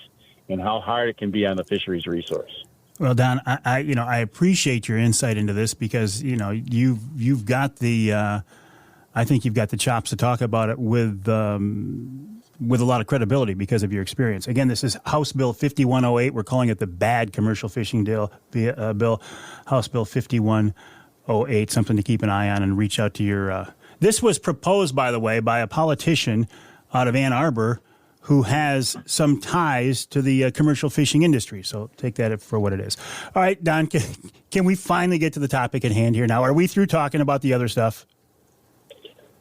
and how hard it can be on the fisheries resource. Well, Don, I appreciate your insight into this because you've got the I think you've got the chops to talk about it with a lot of credibility because of your experience. Again, this is House Bill 5108. We're calling it the bad commercial fishing bill, House Bill 5108. Something to keep an eye on and reach out to your. This was proposed, by the way, by a politician out of Ann Arbor who has some ties to the commercial fishing industry. So take that for what it is. All right, Don, can we finally get to the topic at hand here now? Are we through talking about the other stuff?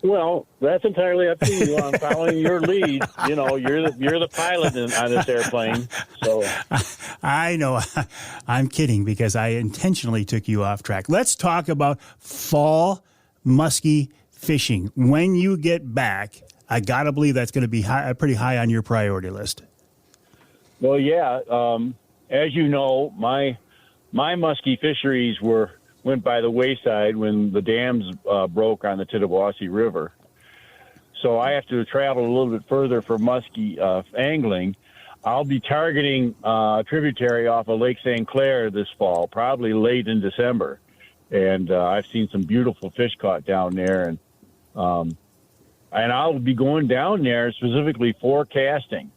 Well, that's entirely up to you. I'm following your lead. You know, you're the pilot on this airplane. So I know. I'm kidding because I intentionally took you off track. Let's talk about fall muskie fishing. When you get back, I got to believe that's going to be pretty high on your priority list. Well, yeah. As you know, my muskie fisheries went by the wayside when the dams broke on the Tittabawassee River. So I have to travel a little bit further for muskie angling. I'll be targeting a tributary off of Lake St. Clair this fall, probably late in December. And I've seen some beautiful fish caught down there. And I'll be going down there specifically for casting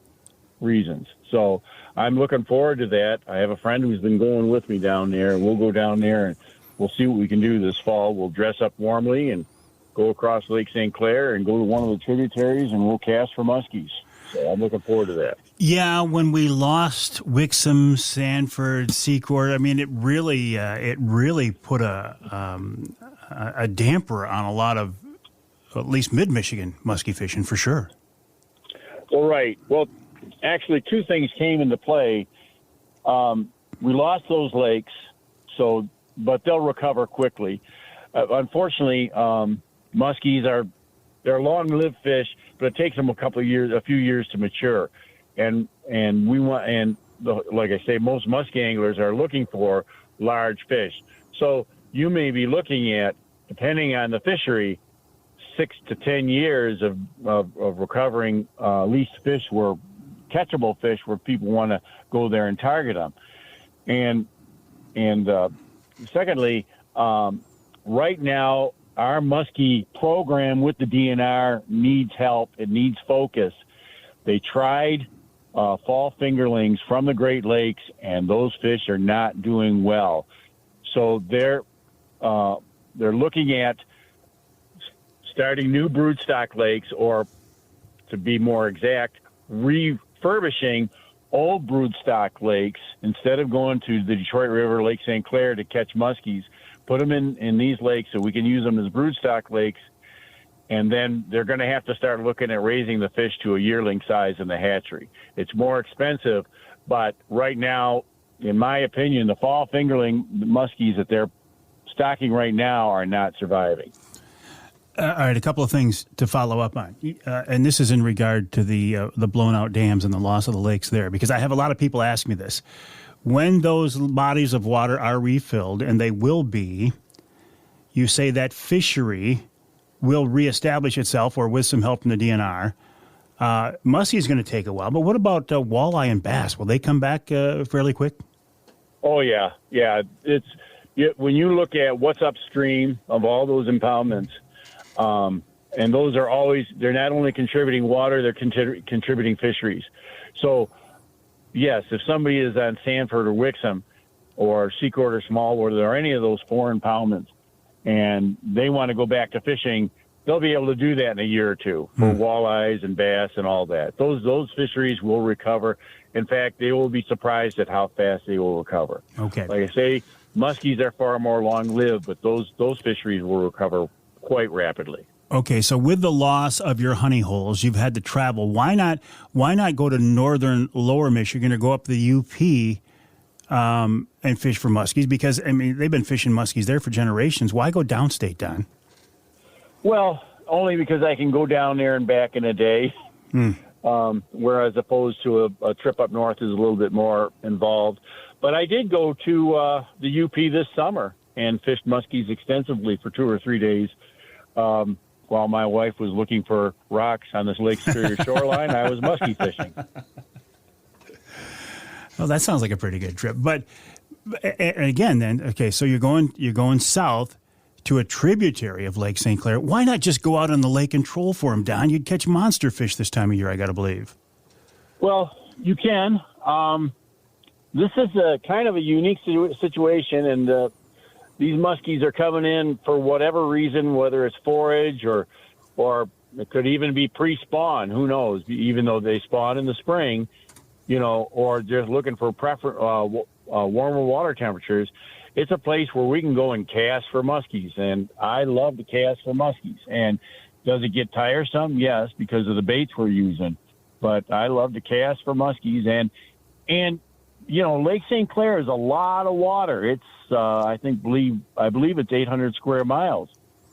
reasons. So I'm looking forward to that. I have a friend who's been going with me down there, and we'll go down there and we'll see what we can do this fall. We'll dress up warmly and go across Lake St. Clair and go to one of the tributaries, and we'll cast for muskies. So I'm looking forward to that. Yeah, when we lost Wixom, Sanford, Secord, I mean, it really put a damper on a lot of at least mid-Michigan muskie fishing for sure. Well, right. Well, actually, two things came into play. We lost those lakes, but they'll recover quickly. Unfortunately, muskies they're long-lived fish, but it takes them a few years to mature. And like I say, most muskie anglers are looking for large fish. So you may be looking at, depending on the fishery, 6 to 10 years of recovering least fish catchable fish where people want to go there and target them. And secondly, right now, our muskie program with the DNR needs help. It needs focus. They tried fall fingerlings from the Great Lakes, and those fish are not doing well. So they're looking at starting new broodstock lakes, or to be more exact, refurbishing old broodstock lakes. Instead of going to the Detroit River, Lake St. Clair to catch muskies, put them in these lakes so we can use them as broodstock lakes. And then they're going to have to start looking at raising the fish to a yearling size in the hatchery. It's more expensive, but right now, in my opinion, the fall fingerling muskies that they're stocking right now are not surviving. All right, a couple of things to follow up on, and this is in regard to the blown out dams and the loss of the lakes there, because I have a lot of people ask me this. When those bodies of water are refilled, and they will be, you say that fishery will reestablish itself, or with some help from the DNR. Muskie is going to take a while, but what about walleye and bass? Will they come back fairly quick? Oh, yeah. When you look at what's upstream of all those impoundments, and those are they're not only contributing water, they're contributing fisheries. So, yes, if somebody is on Sanford or Wixom or Secord or Smallwood or any of those 4 impoundments, and they want to go back to fishing, they'll be able to do that in a year or two for walleyes and bass and all that. Those fisheries will recover. In fact, they will be surprised at how fast they will recover. Okay. Like I say, muskies are far more long-lived, but those fisheries will recover quite rapidly. Okay, so with the loss of your honey holes, you've had to travel. Why not go to northern lower Michigan or go up the UP and fish for muskies? Because, I mean, they've been fishing muskies there for generations. Why go downstate, Don? Well, only because I can go down there and back in a day, whereas opposed to a trip up north is a little bit more involved. But I did go to the UP this summer and fished muskies extensively for 2 or 3 days. While my wife was looking for rocks on this Lake Superior shoreline, I was muskie fishing. Well, that sounds like a pretty good trip. But and again, then, okay, so you're going south to a tributary of Lake St. Clair. Why not just go out on the lake and troll for them, Don? You'd catch monster fish this time of year, I got to believe. Well, you can. This is a kind of a unique situation, and these muskies are coming in for whatever reason, whether it's forage or it could even be pre-spawn. Who knows? Even though they spawn in the spring, or just looking for warmer water temperatures. It's a place where we can go and cast for muskies, and I love to cast for muskies. And does it get tiresome? Yes, because of the baits we're using. But I love to cast for muskies, and Lake St. Clair is a lot of water. It's I believe it's 800 square miles.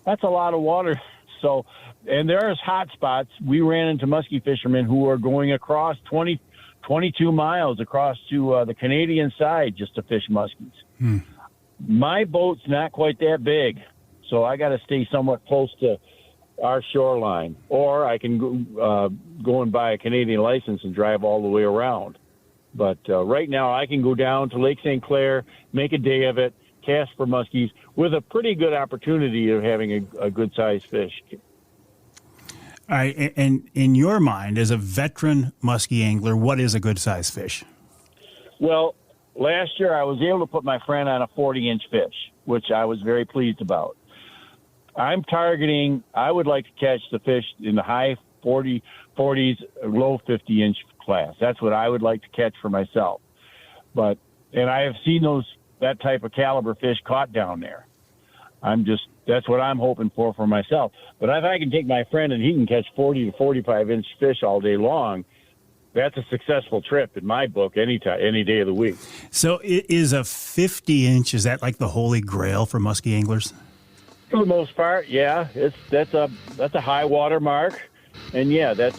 That's a lot of water. So, and there's hot spots. We ran into muskie fishermen who are going across 22 miles across to the Canadian side just to fish muskies. My boat's not quite that big, so I got to stay somewhat close to our shoreline, or I can go and buy a Canadian license and drive all the way around. But right now I can go down to Lake St. Clair, make a day of it, cast for muskies with a pretty good opportunity of having a good-sized fish. All right, and in your mind, as a veteran muskie angler, what is a good-sized fish? Well, last year I was able to put my friend on a 40-inch fish, which I was very pleased about. I'm targeting, I would like to catch the fish in the high 40s, low 50-inch class. That's what I would like to catch for myself. And I have seen that type of caliber fish caught down there. That's what I'm hoping for myself. But if I can take my friend and he can catch 40 to 45-inch fish all day long, that's a successful trip in my book any day of the week. So is a 50-inch, is that like the holy grail for muskie anglers? For the most part, yeah. That's a high water mark. And yeah, that's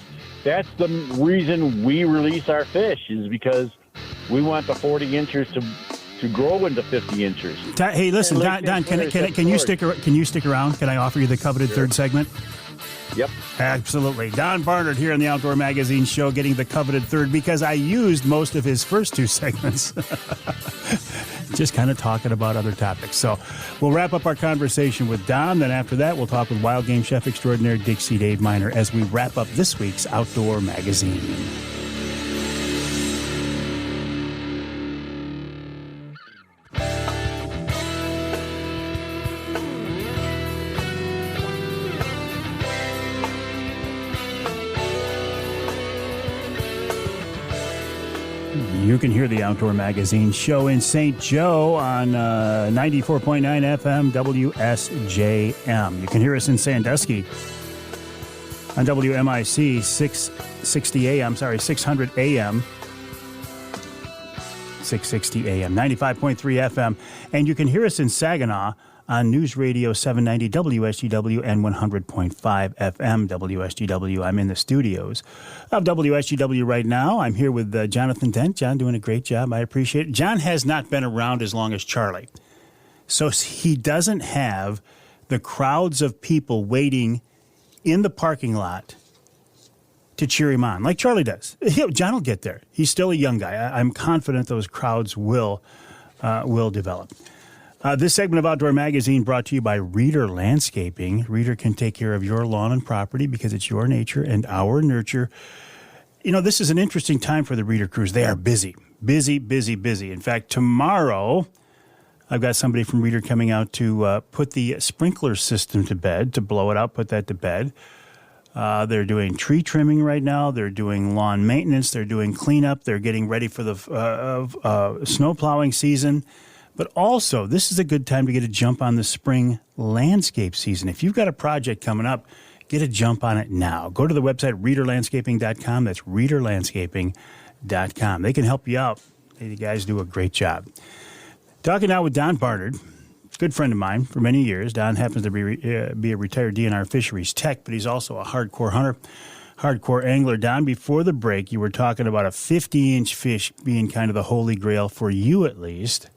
the reason we release our fish, is because we want the 40 inchers to grow into 50 inchers. Hey, listen, Don, can you stick around? Can I offer you the coveted third segment? Yep. Absolutely. Don Barnard here on the Outdoor Magazine Show, getting the coveted third because I used most of his first two segments. Just kind of talking about other topics. So we'll wrap up our conversation with Don. Then after that, we'll talk with wild game chef extraordinaire Dixie Dave Minar as we wrap up this week's Outdoor Magazine. You can hear the Outdoor Magazine Show in St. Joe on 94.9 FM WSJM. You can hear us in Sandusky on WMIC 600 AM, 660 AM, 95.3 FM. And you can hear us in Saginaw on News Radio 790 WSGW and 100.5 FM WSGW. I'm in the studios of WSGW right now. I'm here with Jonathan Dent. John doing a great job. I appreciate it. John has not been around as long as Charlie, so he doesn't have the crowds of people waiting in the parking lot to cheer him on like Charlie does. John will get there. He's still a young guy. I'm confident those crowds will develop. This segment of Outdoor Magazine brought to you by Reader Landscaping. Reader can take care of your lawn and property because it's your nature and our nurture. This is an interesting time for the Reader crews. They are busy. In fact, tomorrow, I've got somebody from Reader coming out to put the sprinkler system to bed, to blow it out, put that to bed. They're doing tree trimming right now. They're doing lawn maintenance. They're doing cleanup. They're getting ready for the snow plowing season. But also, this is a good time to get a jump on the spring landscape season. If you've got a project coming up, get a jump on it now. Go to the website, readerlandscaping.com. That's readerlandscaping.com. They can help you out. The guys do a great job. Talking now with Don Barnard, good friend of mine for many years. Don happens to be a retired DNR Fisheries Tech, but he's also a hardcore hunter, hardcore angler. Don, before the break, you were talking about a 50-inch fish being kind of the holy grail for you at least.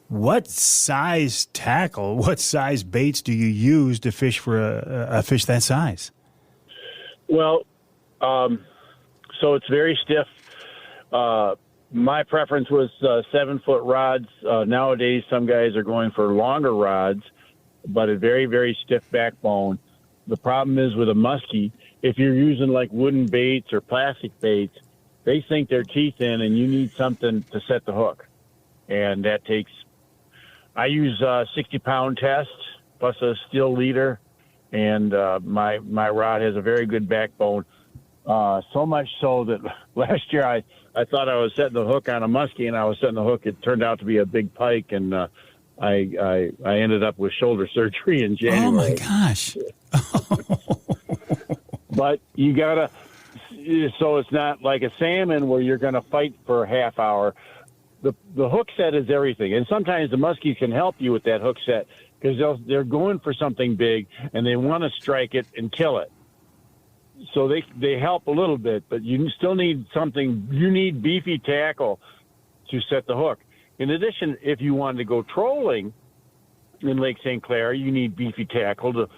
What size tackle, what size baits do you use to fish for a fish that size? Well, so it's very stiff my preference was 7-foot rods. Nowadays, some guys are going for longer rods, but a very, very stiff backbone. The problem is with a muskie, if you're using like wooden baits or plastic baits, they sink their teeth in, and you need something to set the hook. And that takes, I use 60-pound test plus a steel leader, and my rod has a very good backbone. So much so that last year I thought I was setting the hook on a muskie, and I was setting the hook. It turned out to be a big pike, and I ended up with shoulder surgery in January. Oh my gosh! But you gotta, so it's not like a salmon where you're gonna fight for a half hour. The hook set is everything, and sometimes the muskies can help you with that hook set because they're going for something big and they want to strike it and kill it. So they help a little bit, but you still need something. You need beefy tackle to set the hook. In addition, if you wanted to go trolling in Lake St. Clair, you need beefy tackle to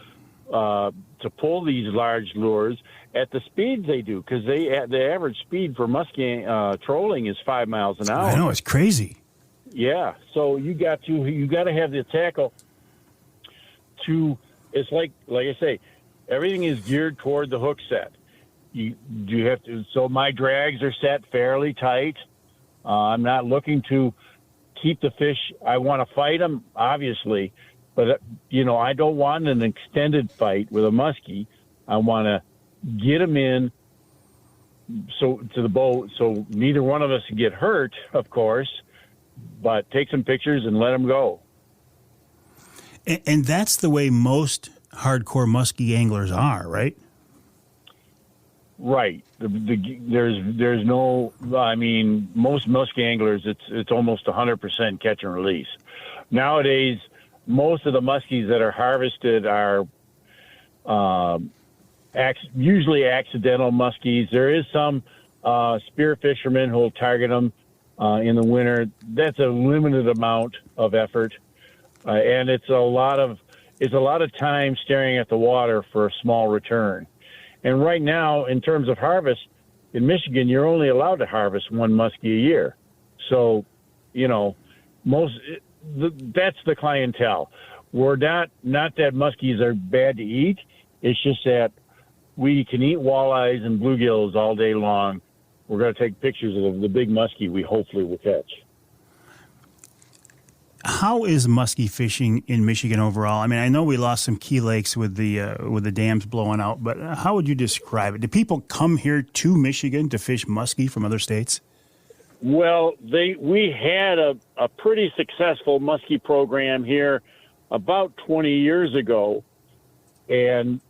pull these large lures at the speeds they do, because the average speed for muskie trolling is 5 miles an hour. I know, it's crazy. Yeah, so you got to have the tackle to. It's like I say, everything is geared toward the hook set. You have to. So my drags are set fairly tight. I'm not looking to keep the fish. I want to fight them, obviously, but I don't want an extended fight with a muskie. I want to get them in to the boat, so neither one of us get hurt, of course. But take some pictures and let them go. And that's the way most hardcore muskie anglers are, right? Right. There's no. I mean, most muskie anglers, it's almost 100% catch and release. Nowadays, most of the muskies that are harvested are usually accidental muskies. There is some spear fishermen who will target them in the winter. That's a limited amount of effort, and it's a lot of time staring at the water for a small return. And right now, in terms of harvest, in Michigan, you're only allowed to harvest one muskie a year. So, that's the clientele. We're not that muskies are bad to eat. It's just that we can eat walleyes and bluegills all day long. We're going to take pictures of the big muskie we hopefully will catch. How is muskie fishing in Michigan overall? I mean, I know we lost some key lakes with the dams blowing out, but how would you describe it? Do people come here to Michigan to fish muskie from other states? Well, we had a pretty successful muskie program here about 20 years ago, and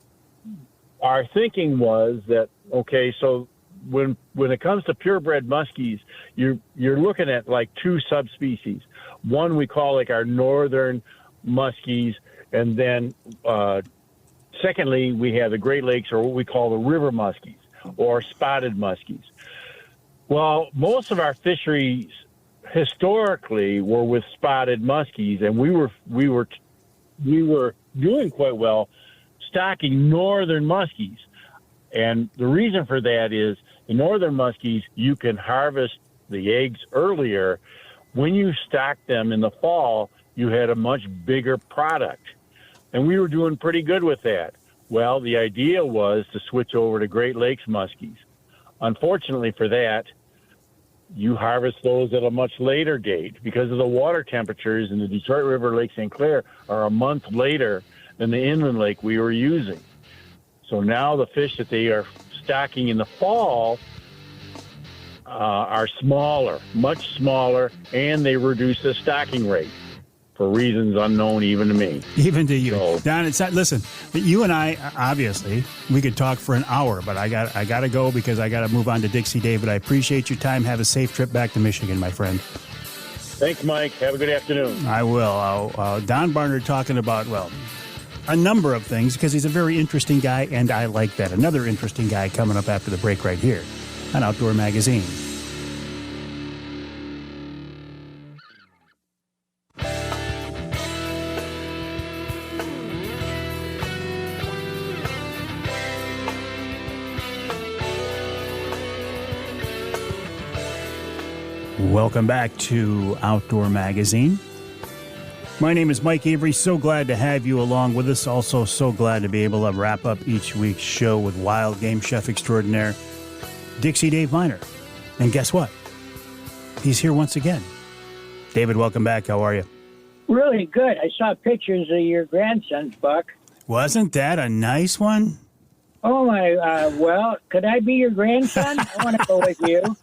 our thinking was that, okay, so when it comes to purebred muskies, you're looking at like two subspecies. One we call like our northern muskies, and then secondly we have the Great Lakes, or what we call the river muskies or spotted muskies. Well, most of our fisheries historically were with spotted muskies, and we were doing quite well stocking northern muskies. And the reason for that is the northern muskies, you can harvest the eggs earlier. When you stock them in the fall, you had a much bigger product. And we were doing pretty good with that. Well, the idea was to switch over to Great Lakes muskies. Unfortunately for that, you harvest those at a much later date because of the water temperatures in the Detroit River, Lake St. Clair are a month later than the inland lake we were using. So now the fish that they are stocking in the fall are smaller, much smaller, and they reduce the stocking rate for reasons unknown even to me. Even to you. So, Don, it's not, listen, you and I, obviously, we could talk for an hour, but I got to go because I got to move on to Dixie Dave. But I appreciate your time. Have a safe trip back to Michigan, my friend. Thanks, Mike. Have a good afternoon. I will. Don Barnard talking about, a number of things because he's a very interesting guy, and I like that. Another interesting guy coming up after the break right here on Outdoor Magazine. Welcome back to Outdoor Magazine. My name is Mike Avery. So glad to have you along with us. Also, so glad to be able to wrap up each week's show with wild game chef extraordinaire, Dixie Dave Minar. And guess what? He's here once again. David, welcome back. How are you? Really good. I saw pictures of your grandson's buck. Wasn't that a nice one? Oh, my. Well, could I be your grandson? I want to go with you.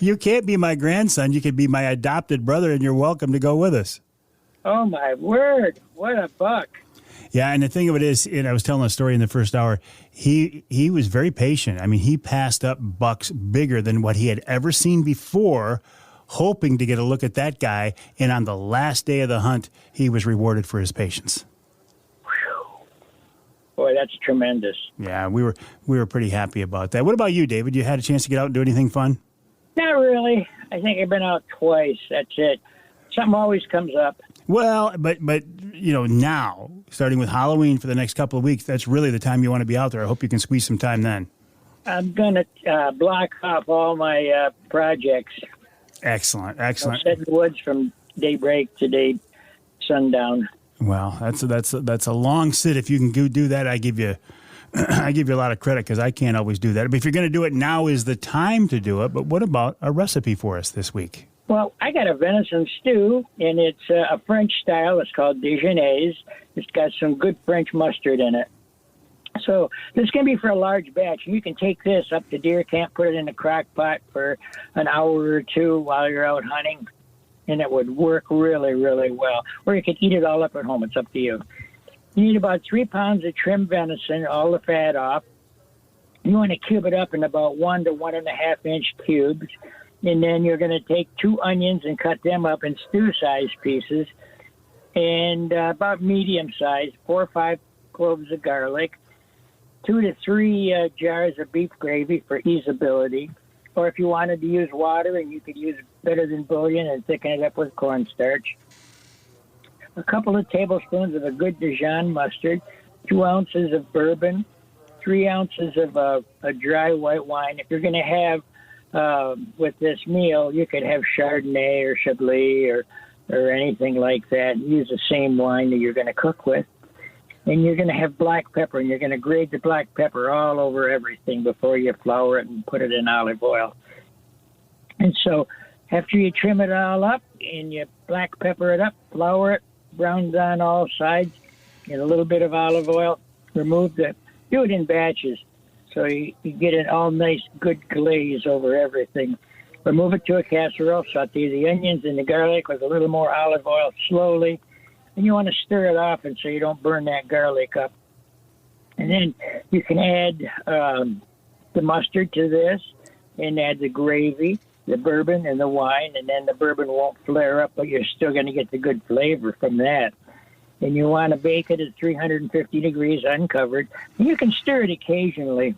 You can't be my grandson. You could be my adopted brother, and you're welcome to go with us. Oh, my word. What a buck. Yeah, and the thing of it is, and I was telling a story in the first hour, he was very patient. I mean, he passed up bucks bigger than what he had ever seen before, hoping to get a look at that guy. And on the last day of the hunt, he was rewarded for his patience. Boy, that's tremendous. Yeah, we were pretty happy about that. What about you, David? You had a chance to get out and do anything fun? Not really. I think I've been out twice. That's it. Something always comes up. Well, but you know, now, starting with Halloween for the next couple of weeks, that's really the time you want to be out there. I hope you can squeeze some time then. I'm going to block off all my projects. Excellent. I'll sit in the woods from daybreak to sundown. Well, that's a long sit. If you can do that, I give you a lot of credit because I can't always do that. But if you're going to do it, now is the time to do it. But what about a recipe for us this week? Well, I got a venison stew, and it's a French style. It's called Dijonnaise. It's got some good French mustard in it. So this can be for a large batch. You can take this up to deer camp, put it in a crock pot for an hour or two while you're out hunting, and it would work really, really well. Or you could eat it all up at home. It's up to you. You need about 3 pounds of trimmed venison, all the fat off. You want to cube it up in about 1 to 1.5 inch cubes. And then you're going to take 2 onions and cut them up in stew-sized pieces. And about medium size, 4 or 5 cloves of garlic. 2 to 3 jars of beef gravy for easeability. Or if you wanted to use water, and you could use better than bouillon and thicken it up with cornstarch. A couple of tablespoons of a good Dijon mustard, 2 ounces of bourbon, 3 ounces of a dry white wine. If you're going to have, with this meal, you could have Chardonnay or Chablis or anything like that. Use the same wine that you're going to cook with. And you're going to have black pepper, and you're going to grate the black pepper all over everything before you flour it and put it in olive oil. And so after you trim it all up and you black pepper it up, flour it, browns on all sides, and a little bit of olive oil, do it in batches. So you get an all nice, good glaze over everything. Remove it to a casserole, saute the onions and the garlic with a little more olive oil slowly. And you want to stir it often so you don't burn that garlic up. And then you can add the mustard to this and add the gravy, the bourbon, and the wine. And then the bourbon won't flare up, but you're still going to get the good flavor from that. And you want to bake it at 350 degrees uncovered. And you can stir it occasionally.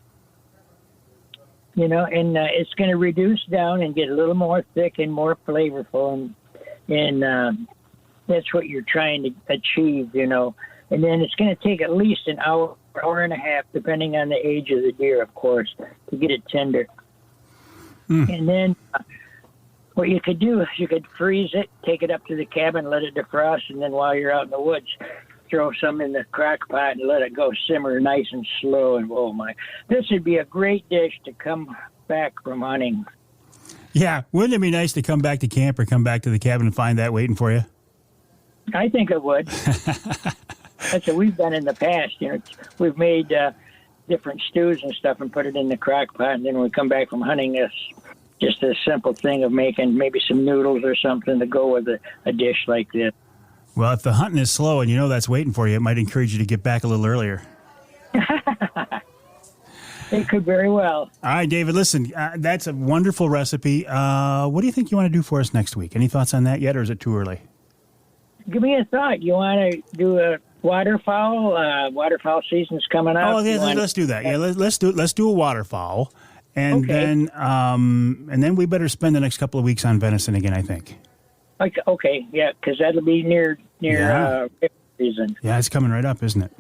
You know, and it's going to reduce down and get a little more thick and more flavorful. And that's what you're trying to achieve, you know. And then it's going to take at least an hour, hour and a half, depending on the age of the deer, of course, to get it tender. And then what you could do is you could freeze it, take it up to the cabin, let it defrost, and then while you're out in the woods, throw some in the crock pot and let it go simmer nice and slow. And oh my, this would be a great dish to come back from hunting. Yeah, wouldn't it be nice to come back to camp or come back to the cabin and find that waiting for you? I think it would. That's what we've done in the past. You know, we've made different stews and stuff and put it in the crock pot, and then when we come back from hunting, it's just a simple thing of making maybe some noodles or something to go with a dish like this. Well, if the hunting is slow and you know that's waiting for you, it might encourage you to get back a little earlier. It could very well. All right, David, listen, that's a wonderful recipe. What do you think you want to do for us next week? Any thoughts on that yet, or is it too early? Give me a thought. You want to do a waterfowl? Waterfowl season's coming up. Oh, yeah, let's do that. Yeah, let's do a waterfowl, and then we better spend the next couple of weeks on venison again, I think. Okay, yeah, because that'll be near season. Yeah, it's coming right up, isn't it?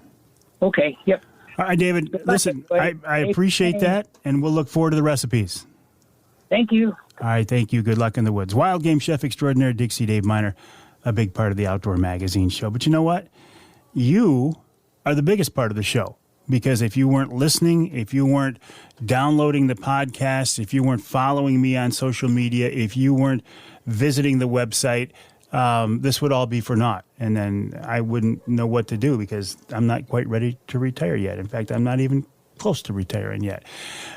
Okay. Yep. All right, David. Listen, I appreciate that, and we'll look forward to the recipes. Thank you. All right, thank you. Good luck in the woods. Wild game chef extraordinaire Dixie Dave Minar, a big part of the Outdoor Magazine show. But you know what? You are the biggest part of the show, because if you weren't listening, if you weren't downloading the podcast, if you weren't following me on social media, if you weren't visiting the website, this would all be for naught. And then I wouldn't know what to do, because I'm not quite ready to retire yet. In fact, I'm not even close to retiring yet.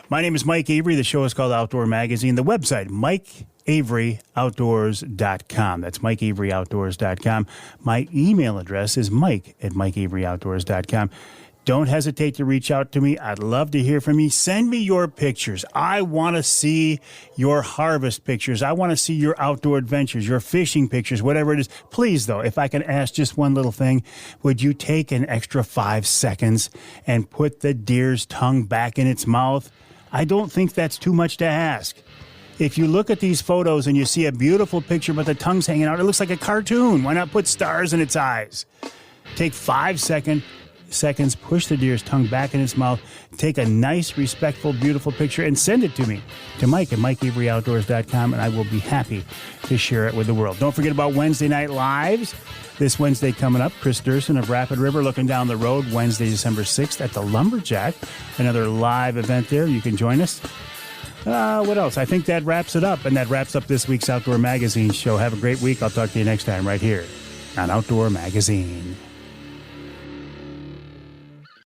My name is Mike Avery. The show is called Outdoor Magazine. The website, MikeAveryOutdoors.com. That's MikeAveryOutdoors.com. My email address is Mike@MikeAveryOutdoors.com. Don't hesitate to reach out to me. I'd love to hear from you. Send me your pictures. I want to see your harvest pictures. I want to see your outdoor adventures, your fishing pictures, whatever it is. Please, though, if I can ask just one little thing, would you take an extra 5 seconds and put the deer's tongue back in its mouth? I don't think that's too much to ask. If you look at these photos and you see a beautiful picture but the tongue's hanging out, it looks like a cartoon. Why not put stars in its eyes? Take 5 seconds, push the deer's tongue back in its mouth, take a nice, respectful, beautiful picture, and send it to me, to Mike at MikeAveryOutdoors.com, and I will be happy to share it with the world. Don't forget about Wednesday Night Lives. This Wednesday coming up, Kris Duerson of Rapid River looking down the road, Wednesday, December 6th at the Lumberjack. Another live event there. You can join us. What else? I think that wraps it up, and that wraps up this week's Outdoor Magazine show. Have a great week. I'll talk to you next time right here on Outdoor Magazine.